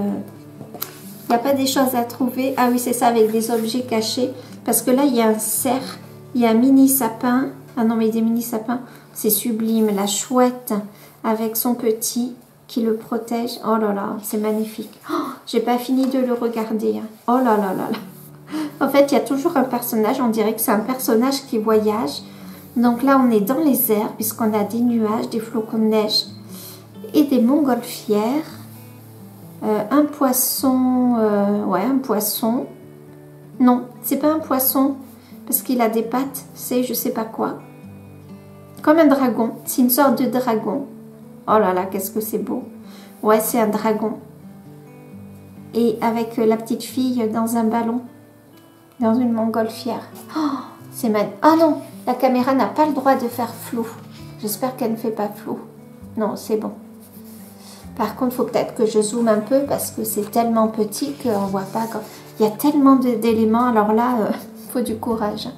n'y a pas des choses à trouver. Ah oui, c'est ça, avec des objets cachés. Parce que là, il y a un cerf, il y a un mini sapin. Ah non, mais des mini sapins, c'est sublime. La chouette avec son petit qui le protège. Oh là là, c'est magnifique. Oh, j'ai pas fini de le regarder. Oh là là là là. En fait, il y a toujours un personnage. On dirait que c'est un personnage qui voyage. Donc là, on est dans les airs puisqu'on a des nuages, des flocons de neige et des montgolfières. Un poisson, ouais, un poisson. Non, c'est pas un poisson parce qu'il a des pattes, c'est je sais pas quoi. Comme un dragon, c'est une sorte de dragon. Oh là là, qu'est-ce que c'est beau. Ouais, c'est un dragon. Et avec la petite fille dans un ballon, dans une montgolfière. Oh, c'est magnifique. Ah non, la caméra n'a pas le droit de faire flou. J'espère qu'elle ne fait pas flou. Non, c'est bon. Par contre, il faut peut-être que je zoome un peu parce que c'est tellement petit qu'on ne voit pas. Il y a tellement d'éléments. Alors là, il faut du courage.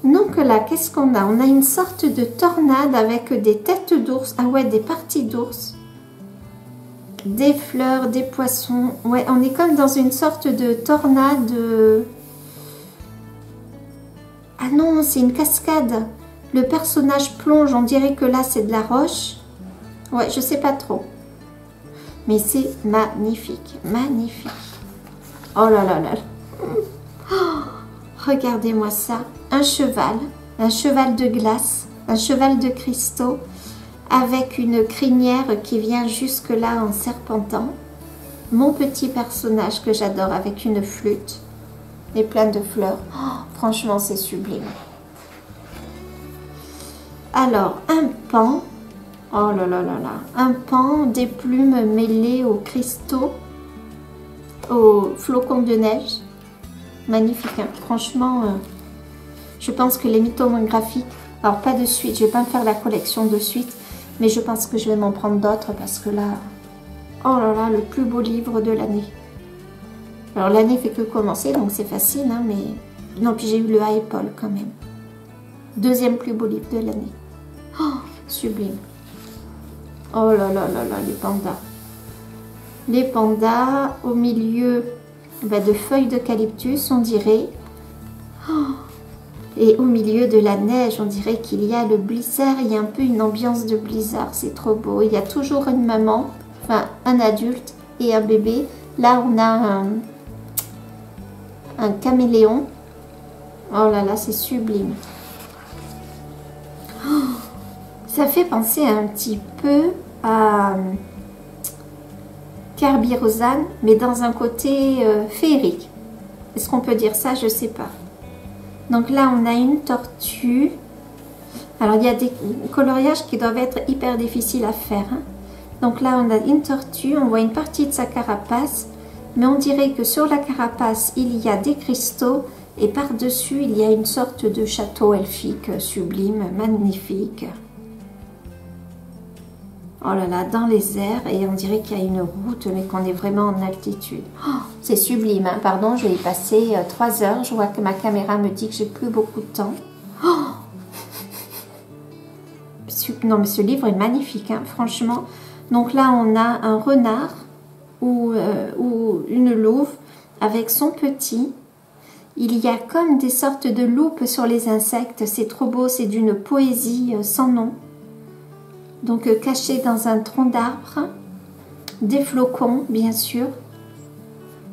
Donc là, qu'est-ce qu'on a? On a une sorte de tornade avec des têtes d'ours. Ah ouais, des parties d'ours. Des fleurs, des poissons. Ouais, on est comme dans une sorte de tornade. Ah non, c'est une cascade. Le personnage plonge. On dirait que là, c'est de la roche. Ouais, je sais pas trop. Mais c'est magnifique, magnifique. Oh là là là. Oh, regardez-moi ça. Un cheval de glace, un cheval de cristaux avec une crinière qui vient jusque là en serpentant. Mon petit personnage que j'adore avec une flûte et plein de fleurs. Oh, franchement, c'est sublime. Alors, un pan. Oh là là là là, un pan, des plumes mêlées aux cristaux, aux flocons de neige. Magnifique, hein. Franchement, je pense que les mythomographiques, alors pas de suite, je vais pas me faire la collection de suite, mais je pense que je vais m'en prendre d'autres parce que là, oh là là, le plus beau livre de l'année. Alors l'année fait que commencer, donc c'est facile, hein, mais non, puis j'ai eu le Apple quand même. Deuxième plus beau livre de l'année. Oh, sublime. Oh là là là là, les pandas. Les pandas au milieu de feuilles d'eucalyptus, on dirait. Oh, et au milieu de la neige, on dirait qu'il y a le blizzard. Il y a un peu une ambiance de blizzard, c'est trop beau. Il y a toujours une maman, enfin un adulte et un bébé. Là, on a un caméléon. Oh là là, c'est sublime. Oh, Ça fait penser un petit peu à Kerby Rosanne, mais dans un côté féerique. Est-ce qu'on peut dire ça? Je sais pas. Donc là, on a une tortue. Alors, il y a des coloriages qui doivent être hyper difficiles à faire. Hein. Donc là, on a une tortue. On voit une partie de sa carapace. Mais on dirait que sur la carapace, il y a des cristaux. Et par-dessus, il y a une sorte de château elfique sublime, magnifique. Oh là là, dans les airs. Et on dirait qu'il y a une route, mais qu'on est vraiment en altitude. Oh, c'est sublime. Hein. Pardon, je vais y passer 3 heures. Je vois que ma caméra me dit que j'ai plus beaucoup de temps. Oh, non, mais ce livre est magnifique, hein, franchement. Donc là, on a un renard ou une louve avec son petit. Il y a comme des sortes de loupes sur les insectes. C'est trop beau, c'est d'une poésie sans nom. Donc caché dans un tronc d'arbre. Des flocons, bien sûr.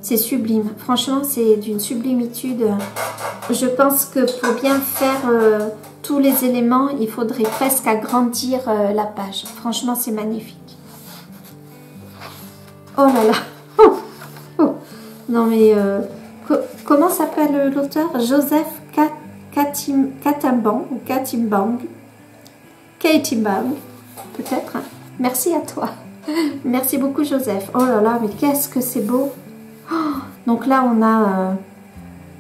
C'est sublime. Franchement, c'est d'une sublimitude. Je pense que pour bien faire tous les éléments, il faudrait presque agrandir la page. Franchement, c'est magnifique. Oh là là. Oh, oh. Non mais, comment s'appelle l'auteur? Joseph Katimbang ou Katimbang. Katimbang, peut-être. Merci à toi. Merci beaucoup, Joseph. Oh là là, mais qu'est-ce que c'est beau. Oh, donc là, on a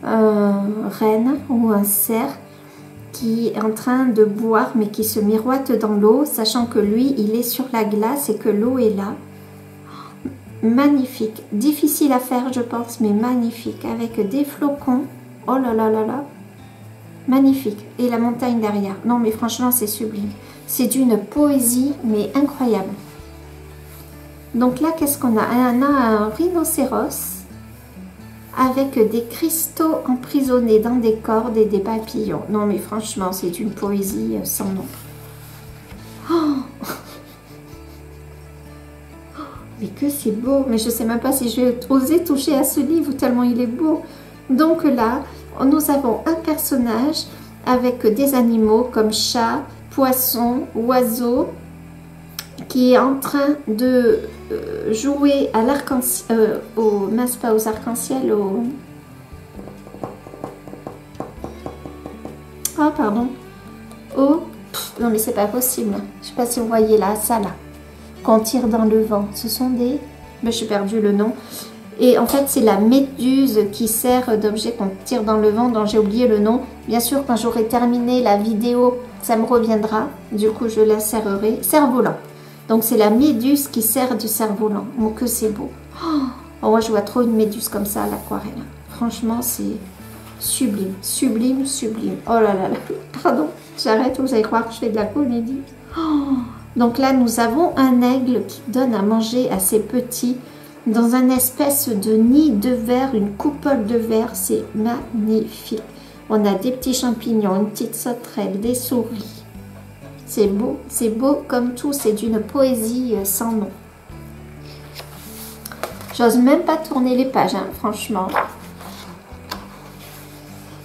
un renne ou un cerf qui est en train de boire, mais qui se miroite dans l'eau, sachant que lui, il est sur la glace et que l'eau est là. Magnifique. Difficile à faire, je pense, mais magnifique. Avec des flocons. Oh là là là là. Magnifique. Et la montagne derrière. Non, mais franchement, c'est sublime. C'est d'une poésie, mais incroyable. Donc là, qu'est-ce qu'on a? On a un rhinocéros avec des cristaux emprisonnés dans des cordes et des papillons. Non, mais franchement, c'est une poésie sans nom. Oh, mais que c'est beau. Mais je ne sais même pas si je vais oser toucher à ce livre tellement il est beau. Donc là, nous avons un personnage avec des animaux comme chat, poisson, oiseau, qui est en train de jouer à l'arc-en-ciel, mince pas aux arcs-en-ciel, oh pardon, non mais c'est pas possible, je sais pas si vous voyez là, ça là, qu'on tire dans le vent, ce sont des, mais j'ai perdu le nom, et en fait c'est la méduse qui sert d'objet qu'on tire dans le vent, dont j'ai oublié le nom. Bien sûr, quand j'aurai terminé la vidéo, ça me reviendra, du coup je l'insérerai. Cerf-volant. Donc c'est la méduse qui sert de cerf-volant. Oh, que c'est beau. Oh, moi je vois trop une méduse comme ça à l'aquarelle. Franchement, c'est sublime, sublime, sublime. Oh là là là. Pardon, j'arrête, vous allez croire que je fais de la comédie. Oh. Donc là, nous avons un aigle qui donne à manger à ses petits dans un espèce de nid de verre, une coupole de verre. C'est magnifique. On a des petits champignons, une petite sauterelle, des souris. C'est beau comme tout, c'est d'une poésie sans nom. J'ose même pas tourner les pages, hein, franchement.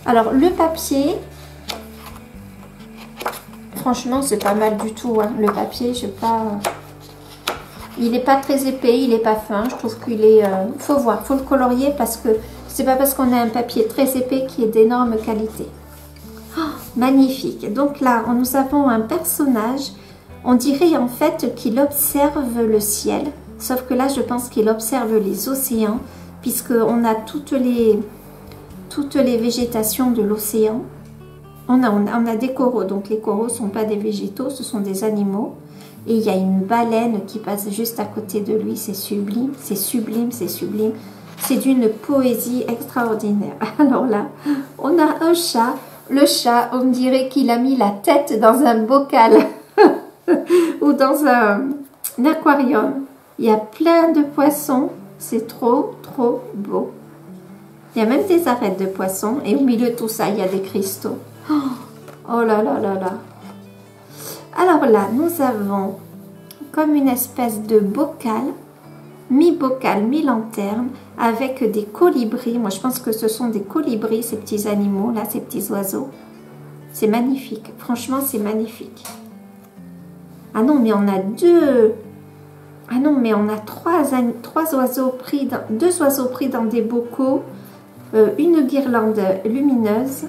Alors, le papier, franchement, c'est pas mal du tout. Hein. Le papier, je sais pas... Il n'est pas très épais, il n'est pas fin. Je trouve qu'il est... faut voir, faut le colorier parce que c'est pas parce qu'on a un papier très épais qu'il est d'énorme qualité. Magnifique. Donc là, nous avons un personnage, on dirait en fait qu'il observe le ciel, sauf que là, je pense qu'il observe les océans, puisqu'on a toutes les végétations de l'océan. On a des coraux, donc les coraux ne sont pas des végétaux, ce sont des animaux. Et il y a une baleine qui passe juste à côté de lui, c'est sublime, c'est sublime, c'est sublime. C'est d'une poésie extraordinaire. Alors là, on a un chat. Le chat, on dirait qu'il a mis la tête dans un bocal ou dans un aquarium. Il y a plein de poissons. C'est trop, trop beau. Il y a même des arêtes de poissons. Et au milieu de tout ça, il y a des cristaux. Oh là là là là. Alors là, nous avons comme une espèce de bocal, mi-bocal, mi-lanterne, avec des colibris. Moi, je pense que ce sont des colibris, ces petits animaux, là, ces petits oiseaux. C'est magnifique. Franchement, c'est magnifique. Ah non, mais on a deux. Ah non, mais on a trois oiseaux pris dans, deux oiseaux pris dans des bocaux, une guirlande lumineuse.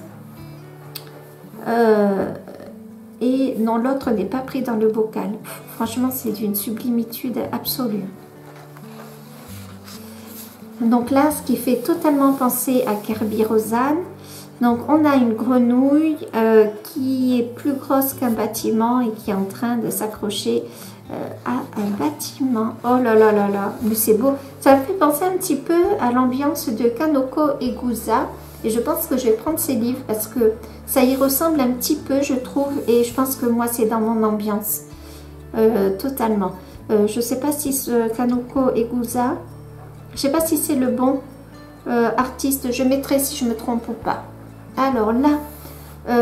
Et non, l'autre n'est pas pris dans le bocal. Franchement, c'est d'une sublimitude absolue. Donc là, ce qui fait totalement penser à Kerby Rosanne. Donc on a une grenouille qui est plus grosse qu'un bâtiment et qui est en train de s'accrocher à un bâtiment. Oh là là là là, mais c'est beau. Ça me fait penser un petit peu à l'ambiance de Kanoko Egusa. Et je pense que je vais prendre ces livres parce que ça y ressemble un petit peu, je trouve. Et je pense que moi, c'est dans mon ambiance. Totalement. Je ne sais pas si ce Kanoko Egusa, je ne sais pas si c'est le bon artiste. Je mettrai si je me trompe ou pas. Alors là,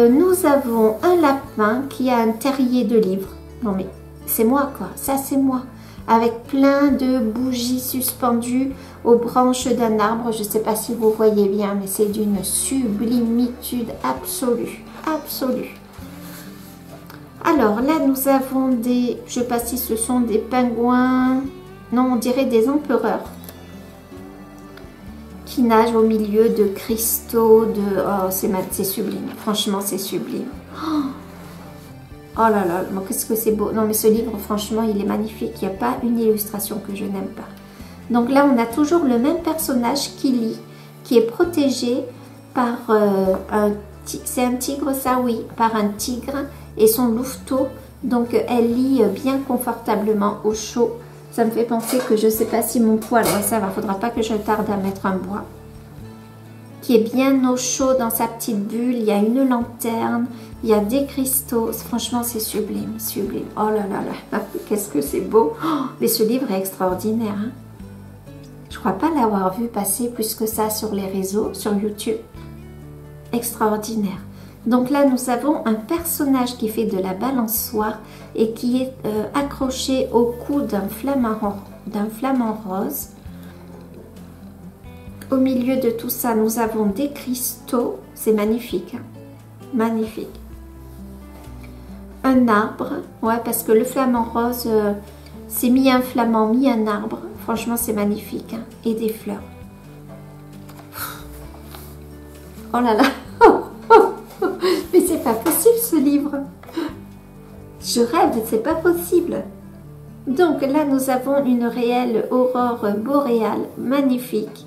nous avons un lapin qui a un terrier de livres. Non mais, c'est moi quoi. Ça, c'est moi. Avec plein de bougies suspendues aux branches d'un arbre. Je ne sais pas si vous voyez bien, mais c'est d'une sublimitude absolue. Absolue. Alors là, nous avons des... Je ne sais pas si ce sont des pingouins. Non, on dirait des empereurs. Qui nagent au milieu de cristaux. Oh, c'est sublime. Franchement, c'est sublime. Oh là là, qu'est-ce que c'est beau. Non, mais ce livre, franchement, il est magnifique. Il n'y a pas une illustration que je n'aime pas. Donc là, on a toujours le même personnage qui lit, qui est protégé par c'est un tigre, ça oui, par un tigre et son louveteau. Donc elle lit bien confortablement au chaud. Ça me fait penser que je ne sais pas si mon poêle, ça va, faudra pas que je tarde à mettre un bois. Qui est bien au chaud dans sa petite bulle. Il y a une lanterne, il y a des cristaux. Franchement, c'est sublime, sublime. Oh là là là, qu'est-ce que c'est beau. Oh, mais ce livre est extraordinaire. Hein. Je crois pas l'avoir vu passer plus que ça sur les réseaux, sur YouTube. Extraordinaire. Donc là, nous avons un personnage qui fait de la balançoire et qui est accroché au cou d'un flamant rose. Au milieu de tout ça, nous avons des cristaux. C'est magnifique. Hein? Magnifique. Un arbre. Ouais, parce que le flamant rose, c'est mi un flamant, mi un arbre. Franchement, c'est magnifique. Hein? Et des fleurs. Oh là là. Mais c'est pas possible ce livre. Je rêve, c'est pas possible. Donc là, nous avons une réelle aurore boréale magnifique.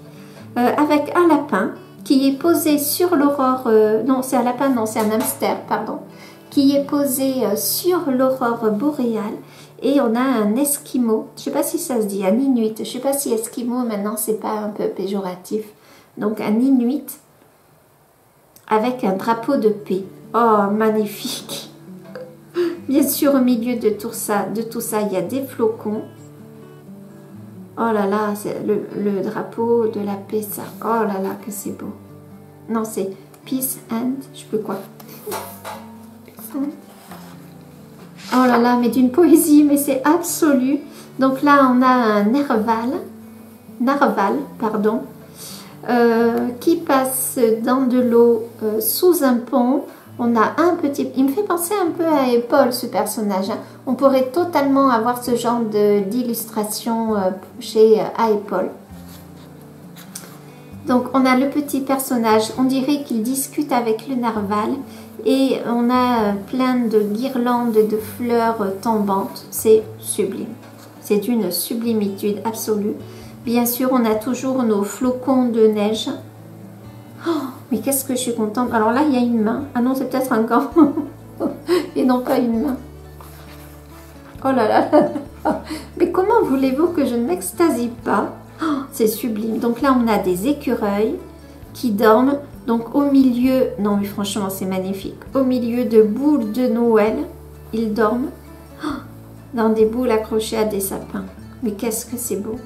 Avec un lapin qui est posé sur l'aurore, non c'est un lapin, non c'est un hamster, pardon, qui est posé sur l'aurore boréale et on a un esquimau, je sais pas si ça se dit, un inuit, je sais pas si esquimau maintenant c'est pas un peu péjoratif, donc un inuit avec un drapeau de paix, oh magnifique, bien sûr au milieu de tout ça il y a des flocons. Oh là là, c'est le drapeau de la paix, ça. Oh là là, que c'est beau. Non, c'est Peace and... Je peux quoi? Oh là là, mais d'une poésie, mais c'est absolu. Donc là, on a un narval, pardon, qui passe dans de l'eau sous un pont. On a un petit... Il me fait penser un peu à Apple, ce personnage. Hein. On pourrait totalement avoir ce genre d'illustration chez Apple. Donc, on a le petit personnage. On dirait qu'il discute avec le narval. Et on a plein de guirlandes de fleurs tombantes. C'est sublime. C'est d'une sublimitude absolue. Bien sûr, on a toujours nos flocons de neige. Oh, mais qu'est-ce que je suis contente. Alors là, il y a une main. Ah non, c'est peut-être un gant. Et non pas une main. Oh là là là. Mais comment voulez-vous que je ne m'extasie pas? Oh, c'est sublime. Donc là, on a des écureuils qui dorment. Donc au milieu... Non, mais franchement, c'est magnifique. Au milieu de boules de Noël, ils dorment. Oh, dans des boules accrochées à des sapins. Mais qu'est-ce que c'est beau.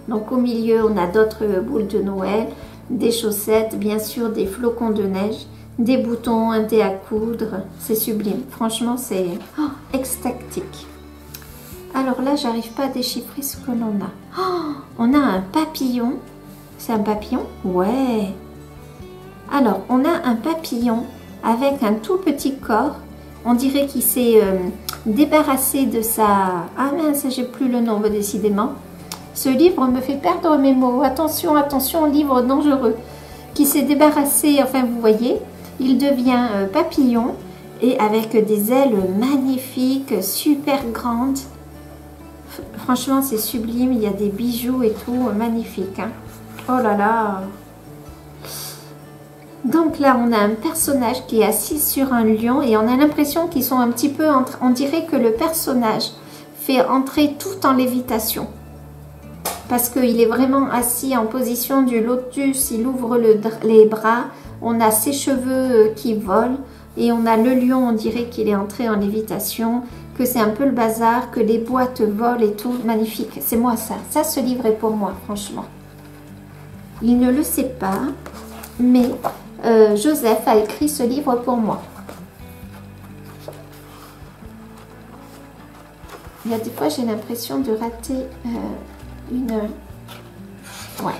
Donc au milieu, on a d'autres boules de Noël. Des chaussettes, bien sûr, des flocons de neige, des boutons, un thé à coudre. C'est sublime. Franchement, c'est extatique. Alors là, j'arrive pas à déchiffrer ce que l'on a. Oh, on a un papillon. C'est un papillon? Ouais. Alors, on a un papillon avec un tout petit corps On dirait qu'il s'est débarrassé de sa... Ah mince, j'ai plus le nom, décidément. Ce livre me fait perdre mes mots. Attention, attention, livre dangereux. Qui s'est débarrassé, enfin vous voyez, il devient papillon et avec des ailes magnifiques, super grandes. Franchement, c'est sublime. Il y a des bijoux et tout, magnifique. Hein. Oh là là. Donc là, on a un personnage qui est assis sur un lion et on a l'impression qu'ils sont un petit peu... On dirait que le personnage fait entrer tout en lévitation. Parce qu'il est vraiment assis en position du lotus, il ouvre les bras, on a ses cheveux qui volent et on a le lion, on dirait qu'il est entré en lévitation, que c'est un peu le bazar, que les boîtes volent et tout, magnifique. C'est moi ça, ce livre est pour moi, franchement. Il ne le sait pas, mais Joseph a écrit ce livre pour moi. Il y a des fois, j'ai l'impression de rater une... Ouais.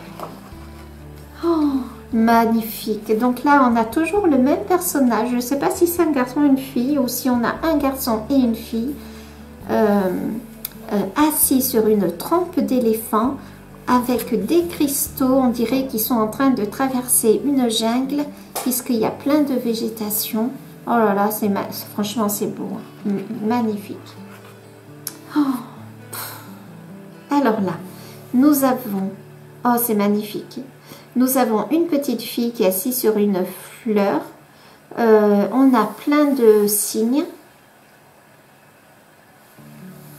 Oh, magnifique. Donc là, on a toujours le même personnage. Je ne sais pas si c'est un garçon ou une fille, ou si on a un garçon et une fille assis sur une trompe d'éléphant avec des cristaux. On dirait qu'ils sont en train de traverser une jungle puisqu'il y a plein de végétation. Oh là là, franchement, c'est beau. Hein. Magnifique. Oh. Alors là, nous avons... Oh, c'est magnifique. Nous avons une petite fille qui est assise sur une fleur. On a plein de cygnes.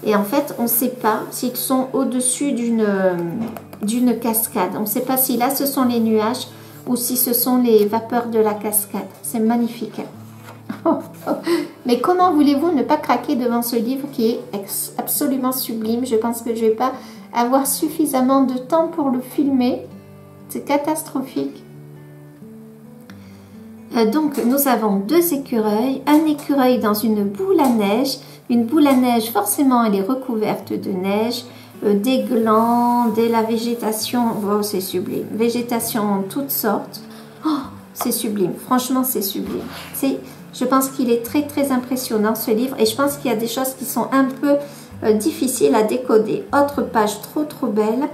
Et en fait, on ne sait pas s'ils sont au-dessus d'une cascade. On ne sait pas si là, ce sont les nuages ou si ce sont les vapeurs de la cascade. C'est magnifique. Mais comment voulez-vous ne pas craquer devant ce livre qui est absolument sublime? Je pense que je ne vais pas avoir suffisamment de temps pour le filmer. C'est catastrophique. Donc, nous avons deux écureuils. Un écureuil dans une boule à neige. Une boule à neige, forcément, elle est recouverte de neige. Des glands, de la végétation. Oh, c'est sublime. Végétation en toutes sortes. Oh, c'est sublime. Franchement, c'est sublime. Je pense qu'il est très, très impressionnant, ce livre. Et je pense qu'il y a des choses qui sont un peu difficiles à décoder. Autre page trop, trop belle.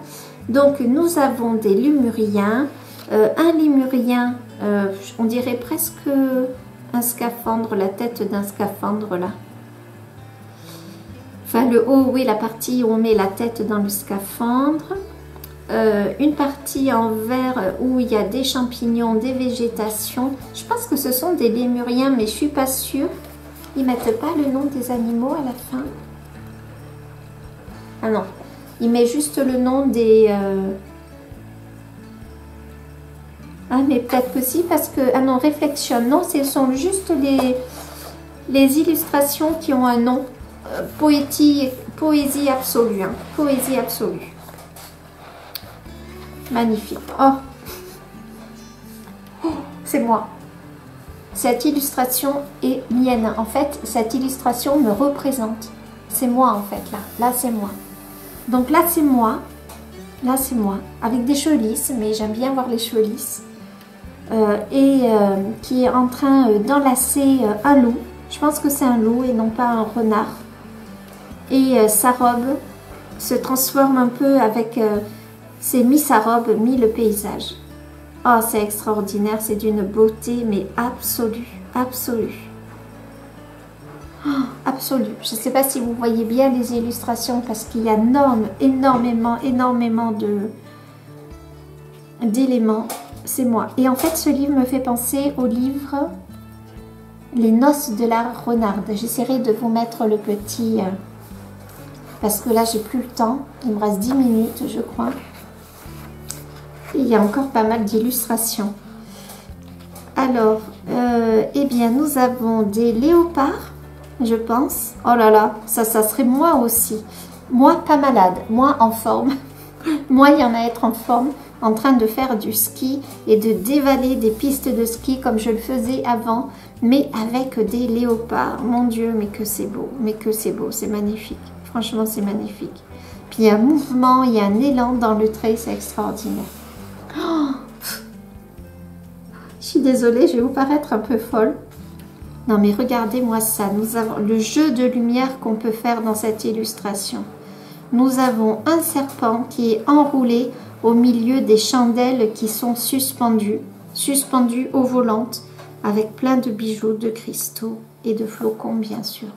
Donc, nous avons des lémuriens. Un lémurien, on dirait presque un scaphandre, la tête d'un scaphandre, là. Enfin, le haut, oui, la partie où on met la tête dans le scaphandre. Une partie en vert où il y a des champignons, des végétations. Je pense que ce sont des lémuriens, mais je ne suis pas sûre. Ils ne mettent pas le nom des animaux à la fin. Ah non, ils mettent juste le nom des... Ah, mais peut-être que si, parce que... Ah non, réflexion. Non, ce sont juste les illustrations qui ont un nom. Poésie absolue. Hein. Poésie absolue. Magnifique. Oh, c'est moi. Cette illustration est mienne. En fait, cette illustration me représente. C'est moi, en fait, là. Là, c'est moi. Donc là, c'est moi. Là, c'est moi. Avec des cheveux lisses, mais j'aime bien voir les cheveux lisses. Qui est en train d'enlacer un loup. Je pense que c'est un loup et non pas un renard. Et sa robe se transforme un peu avec... c'est mi sa robe, mi le paysage. Oh, c'est extraordinaire, c'est d'une beauté, mais absolue, absolue. Oh, absolue. Je ne sais pas si vous voyez bien les illustrations, parce qu'il y a énormément d'éléments. C'est moi. Et en fait, ce livre me fait penser au livre Les Noces de la Renarde. J'essaierai de vous mettre le petit... parce que là, j'ai plus le temps. Il me reste 10 minutes, je crois. Et il y a encore pas mal d'illustrations. Alors, eh bien, nous avons des léopards, je pense. Oh là là, ça serait moi aussi. Moi, pas malade. Moi, en forme. Moi, il y en a être en forme, en train de faire du ski et de dévaler des pistes de ski comme je le faisais avant, mais avec des léopards. Mon Dieu, mais que c'est beau. Mais que c'est beau, c'est magnifique. Franchement, c'est magnifique. Puis il y a un mouvement, il y a un élan dans le trait, c'est extraordinaire. Oh, je suis désolée, je vais vous paraître un peu folle. Non mais regardez-moi ça, nous avons le jeu de lumière qu'on peut faire dans cette illustration. Nous avons un serpent qui est enroulé au milieu des chandelles qui sont suspendues aux volantes, avec plein de bijoux, de cristaux et de flocons bien sûr.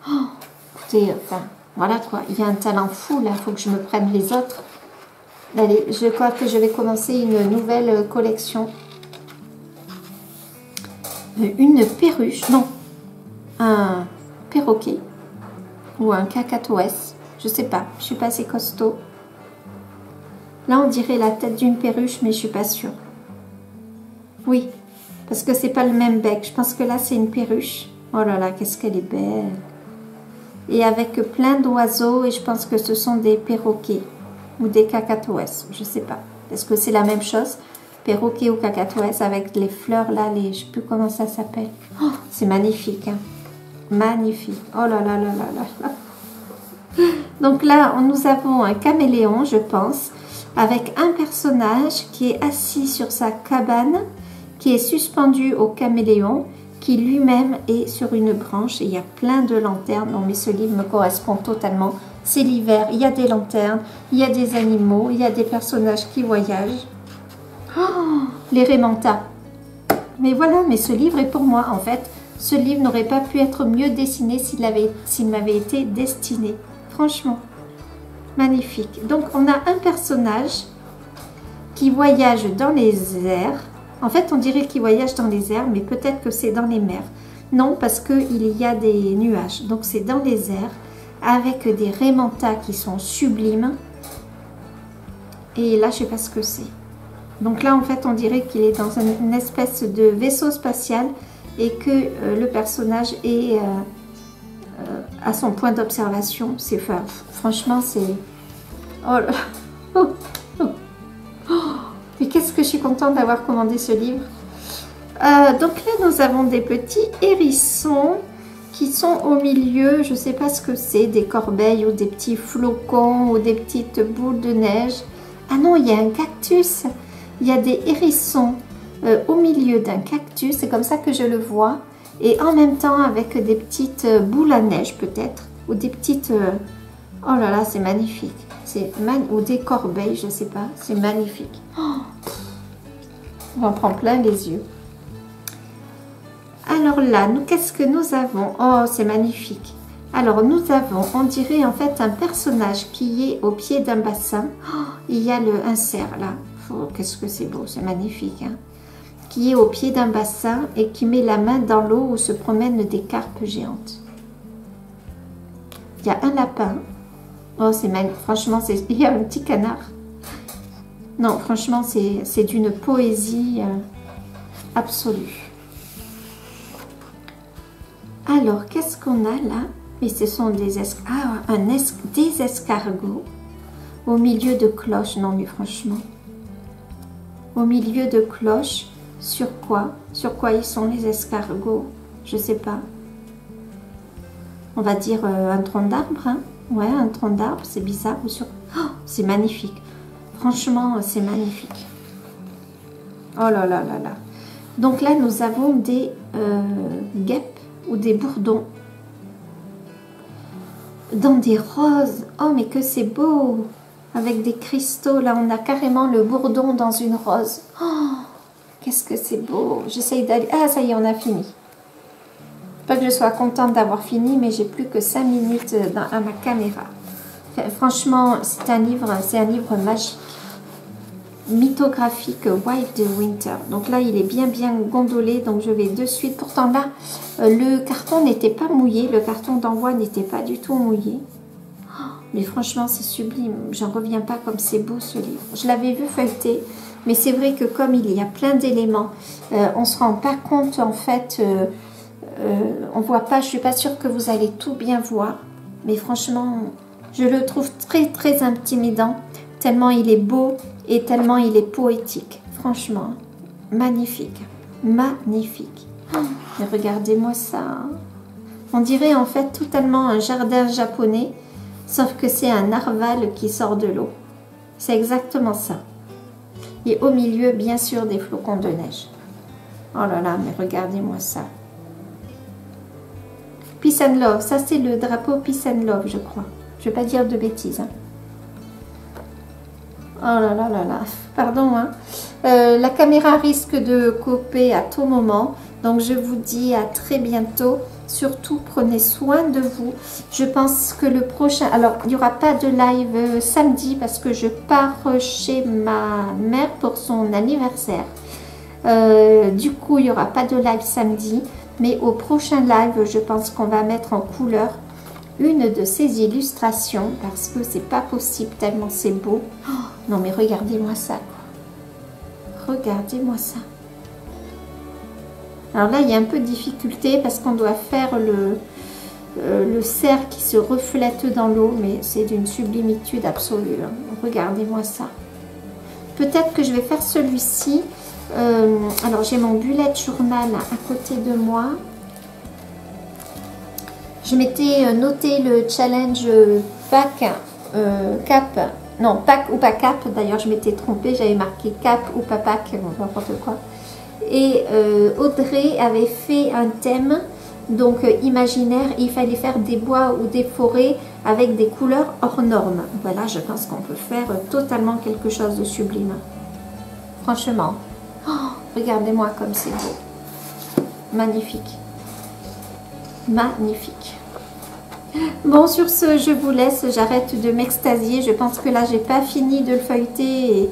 Oh, écoutez, enfin, voilà quoi, il y a un talent fou là, il faut que je me prenne les autres. Allez, je crois que je vais commencer une nouvelle collection. Une perruche, non, un perroquet ou un cacatoès, je sais pas, je suis pas assez costaud. Là on dirait la tête d'une perruche mais je suis pas sûre. Oui, parce que c'est pas le même bec, je pense que là c'est une perruche. Oh là là, qu'est-ce qu'elle est belle. Et avec plein d'oiseaux et je pense que ce sont des perroquets ou des cacatoès, je sais pas. Est-ce que c'est la même chose? Perroquet ou cacatoès avec les fleurs là, je sais plus comment ça s'appelle. Oh, c'est magnifique, hein. Magnifique. Oh là là là là là là. Donc là, nous avons un caméléon, je pense, avec un personnage qui est assis sur sa cabane, qui est suspendu au caméléon, qui lui-même est sur une branche. Et il y a plein de lanternes. Non mais ce livre me correspond totalement. C'est l'hiver, il y a des lanternes, il y a des animaux, il y a des personnages qui voyagent. Oh, les Raymanta. Mais voilà, mais ce livre est pour moi en fait. Ce livre n'aurait pas pu être mieux dessiné s'il m'avait été destiné. Franchement, magnifique. Donc on a un personnage qui voyage dans les airs. En fait, on dirait qu'il voyage dans les airs, mais peut-être que c'est dans les mers. Non, parce qu'il y a des nuages. Donc c'est dans les airs, avec des Raymanta qui sont sublimes. Et là, je ne sais pas ce que c'est. Donc là, en fait, on dirait qu'il est dans une espèce de vaisseau spatial et que le personnage est à son point d'observation. C'est franchement, c'est... Oh là. Oh, oh, oh. Mais qu'est-ce que je suis contente d'avoir commandé ce livre. Donc là, nous avons des petits hérissons qui sont au milieu, je ne sais pas ce que c'est, des corbeilles ou des petits flocons ou des petites boules de neige. Ah non, il y a un cactus. Il y a des hérissons au milieu d'un cactus, c'est comme ça que je le vois. Et en même temps avec des petites boules à neige peut-être, ou des petites... Oh là là, c'est magnifique. Ou des corbeilles, je ne sais pas, c'est magnifique. Oh, on en prend plein les yeux. Alors là, qu'est-ce que nous avons? Oh, c'est magnifique. Alors nous avons, on dirait en fait un personnage qui est au pied d'un bassin. Oh, il y a un cerf là. Oh, qu'est-ce que c'est beau, c'est magnifique. Hein, qui est au pied d'un bassin et qui met la main dans l'eau où se promènent des carpes géantes. Il y a un lapin. Oh, c'est magnifique. Franchement, il y a un petit canard. Non, franchement, c'est d'une poésie absolue. Alors, qu'est-ce qu'on a là? Mais ce sont des escargots au milieu de cloches. Non, mais franchement. Au milieu de cloches, sur quoi? Sur quoi ils sont les escargots? Je sais pas. On va dire un tronc d'arbre, hein? Ouais, un tronc d'arbre, c'est bizarre. Oh, c'est magnifique. Franchement, c'est magnifique. Oh là là là là. Donc là, nous avons des guêpes ou des bourdons dans des roses. Oh, mais que c'est beau! Avec des cristaux, là, on a carrément le bourdon dans une rose. Oh, qu'est-ce que c'est beau! J'essaye d'aller... Ah, ça y est, on a fini. Pas que je sois contente d'avoir fini, mais j'ai plus que 5 minutes à ma caméra. Franchement, c'est un livre magique. Mythographique Wild Winter. Donc là, il est bien gondolé, donc je vais de suite. Pourtant là, le carton n'était pas mouillé, le carton d'envoi n'était pas du tout mouillé. Oh, mais franchement, c'est sublime. J'en reviens pas comme c'est beau ce livre. Je l'avais vu feuilleter, mais c'est vrai que comme il y a plein d'éléments, on se rend pas compte en fait. On voit pas. Je suis pas sûre que vous allez tout bien voir, mais franchement, je le trouve très intimidant. Tellement il est beau et tellement il est poétique. Franchement, magnifique. Magnifique. Oh, mais regardez-moi ça. On dirait en fait totalement un jardin japonais, sauf que c'est un narval qui sort de l'eau. C'est exactement ça. Et au milieu, bien sûr, des flocons de neige. Oh là là, mais regardez-moi ça. Peace and Love, ça c'est le drapeau Peace and Love, je crois. Je vais pas dire de bêtises. Hein. Oh là là là là, pardon. Hein. La caméra risque de couper à tout moment. Donc je vous dis à très bientôt. Surtout prenez soin de vous. Je pense que le prochain... Alors il n'y aura pas de live samedi parce que je pars chez ma mère pour son anniversaire. Du coup il n'y aura pas de live samedi. Mais au prochain live je pense qu'on va mettre en couleur une de ces illustrations parce que c'est pas possible tellement c'est beau. Oh, non mais regardez-moi ça. Regardez-moi ça. Alors là, il y a un peu de difficulté parce qu'on doit faire le cerf qui se reflète dans l'eau, mais c'est d'une sublimitude absolue. Hein. Regardez-moi ça. Peut-être que je vais faire celui-ci. Alors, j'ai mon bullet journal à côté de moi. Je m'étais noté le challenge pack, cap. Non, pack ou pas cap. D'ailleurs, je m'étais trompée. J'avais marqué cap ou pas pack, n'importe quoi. Et Audrey avait fait un thème, donc imaginaire, il fallait faire des bois ou des forêts avec des couleurs hors normes. Voilà, je pense qu'on peut faire totalement quelque chose de sublime. Franchement, oh, regardez-moi comme c'est beau. Magnifique. Magnifique. Bon, sur ce, je vous laisse, j'arrête de m'extasier. Je pense que là, j'ai pas fini de le feuilleter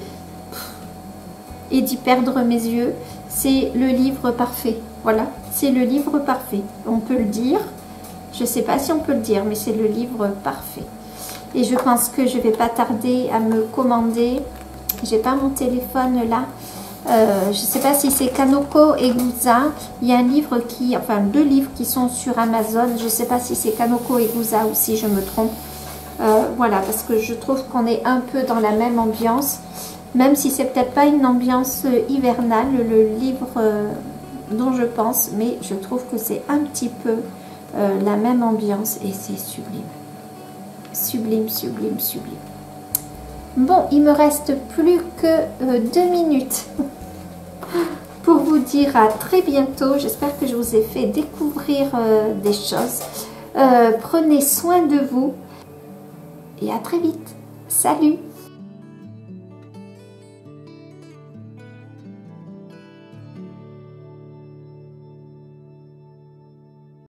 et d'y perdre mes yeux. C'est le livre parfait. Voilà, c'est le livre parfait. On peut le dire. Je ne sais pas si on peut le dire, mais c'est le livre parfait. Et je pense que je ne vais pas tarder à me commander. J'ai pas mon téléphone là. Je ne sais pas si c'est Kanoko Egusa. Il y a un livre qui, enfin deux livres qui sont sur Amazon. Je ne sais pas si c'est Kanoko Egusa ou si je me trompe. Voilà, parce que je trouve qu'on est un peu dans la même ambiance. Même si c'est peut-être pas une ambiance hivernale, le livre dont je pense, mais je trouve que c'est un petit peu la même ambiance et c'est sublime. Sublime, sublime, sublime. Bon, il me reste plus que 2 minutes pour vous dire à très bientôt. J'espère que je vous ai fait découvrir des choses. Prenez soin de vous et à très vite. Salut!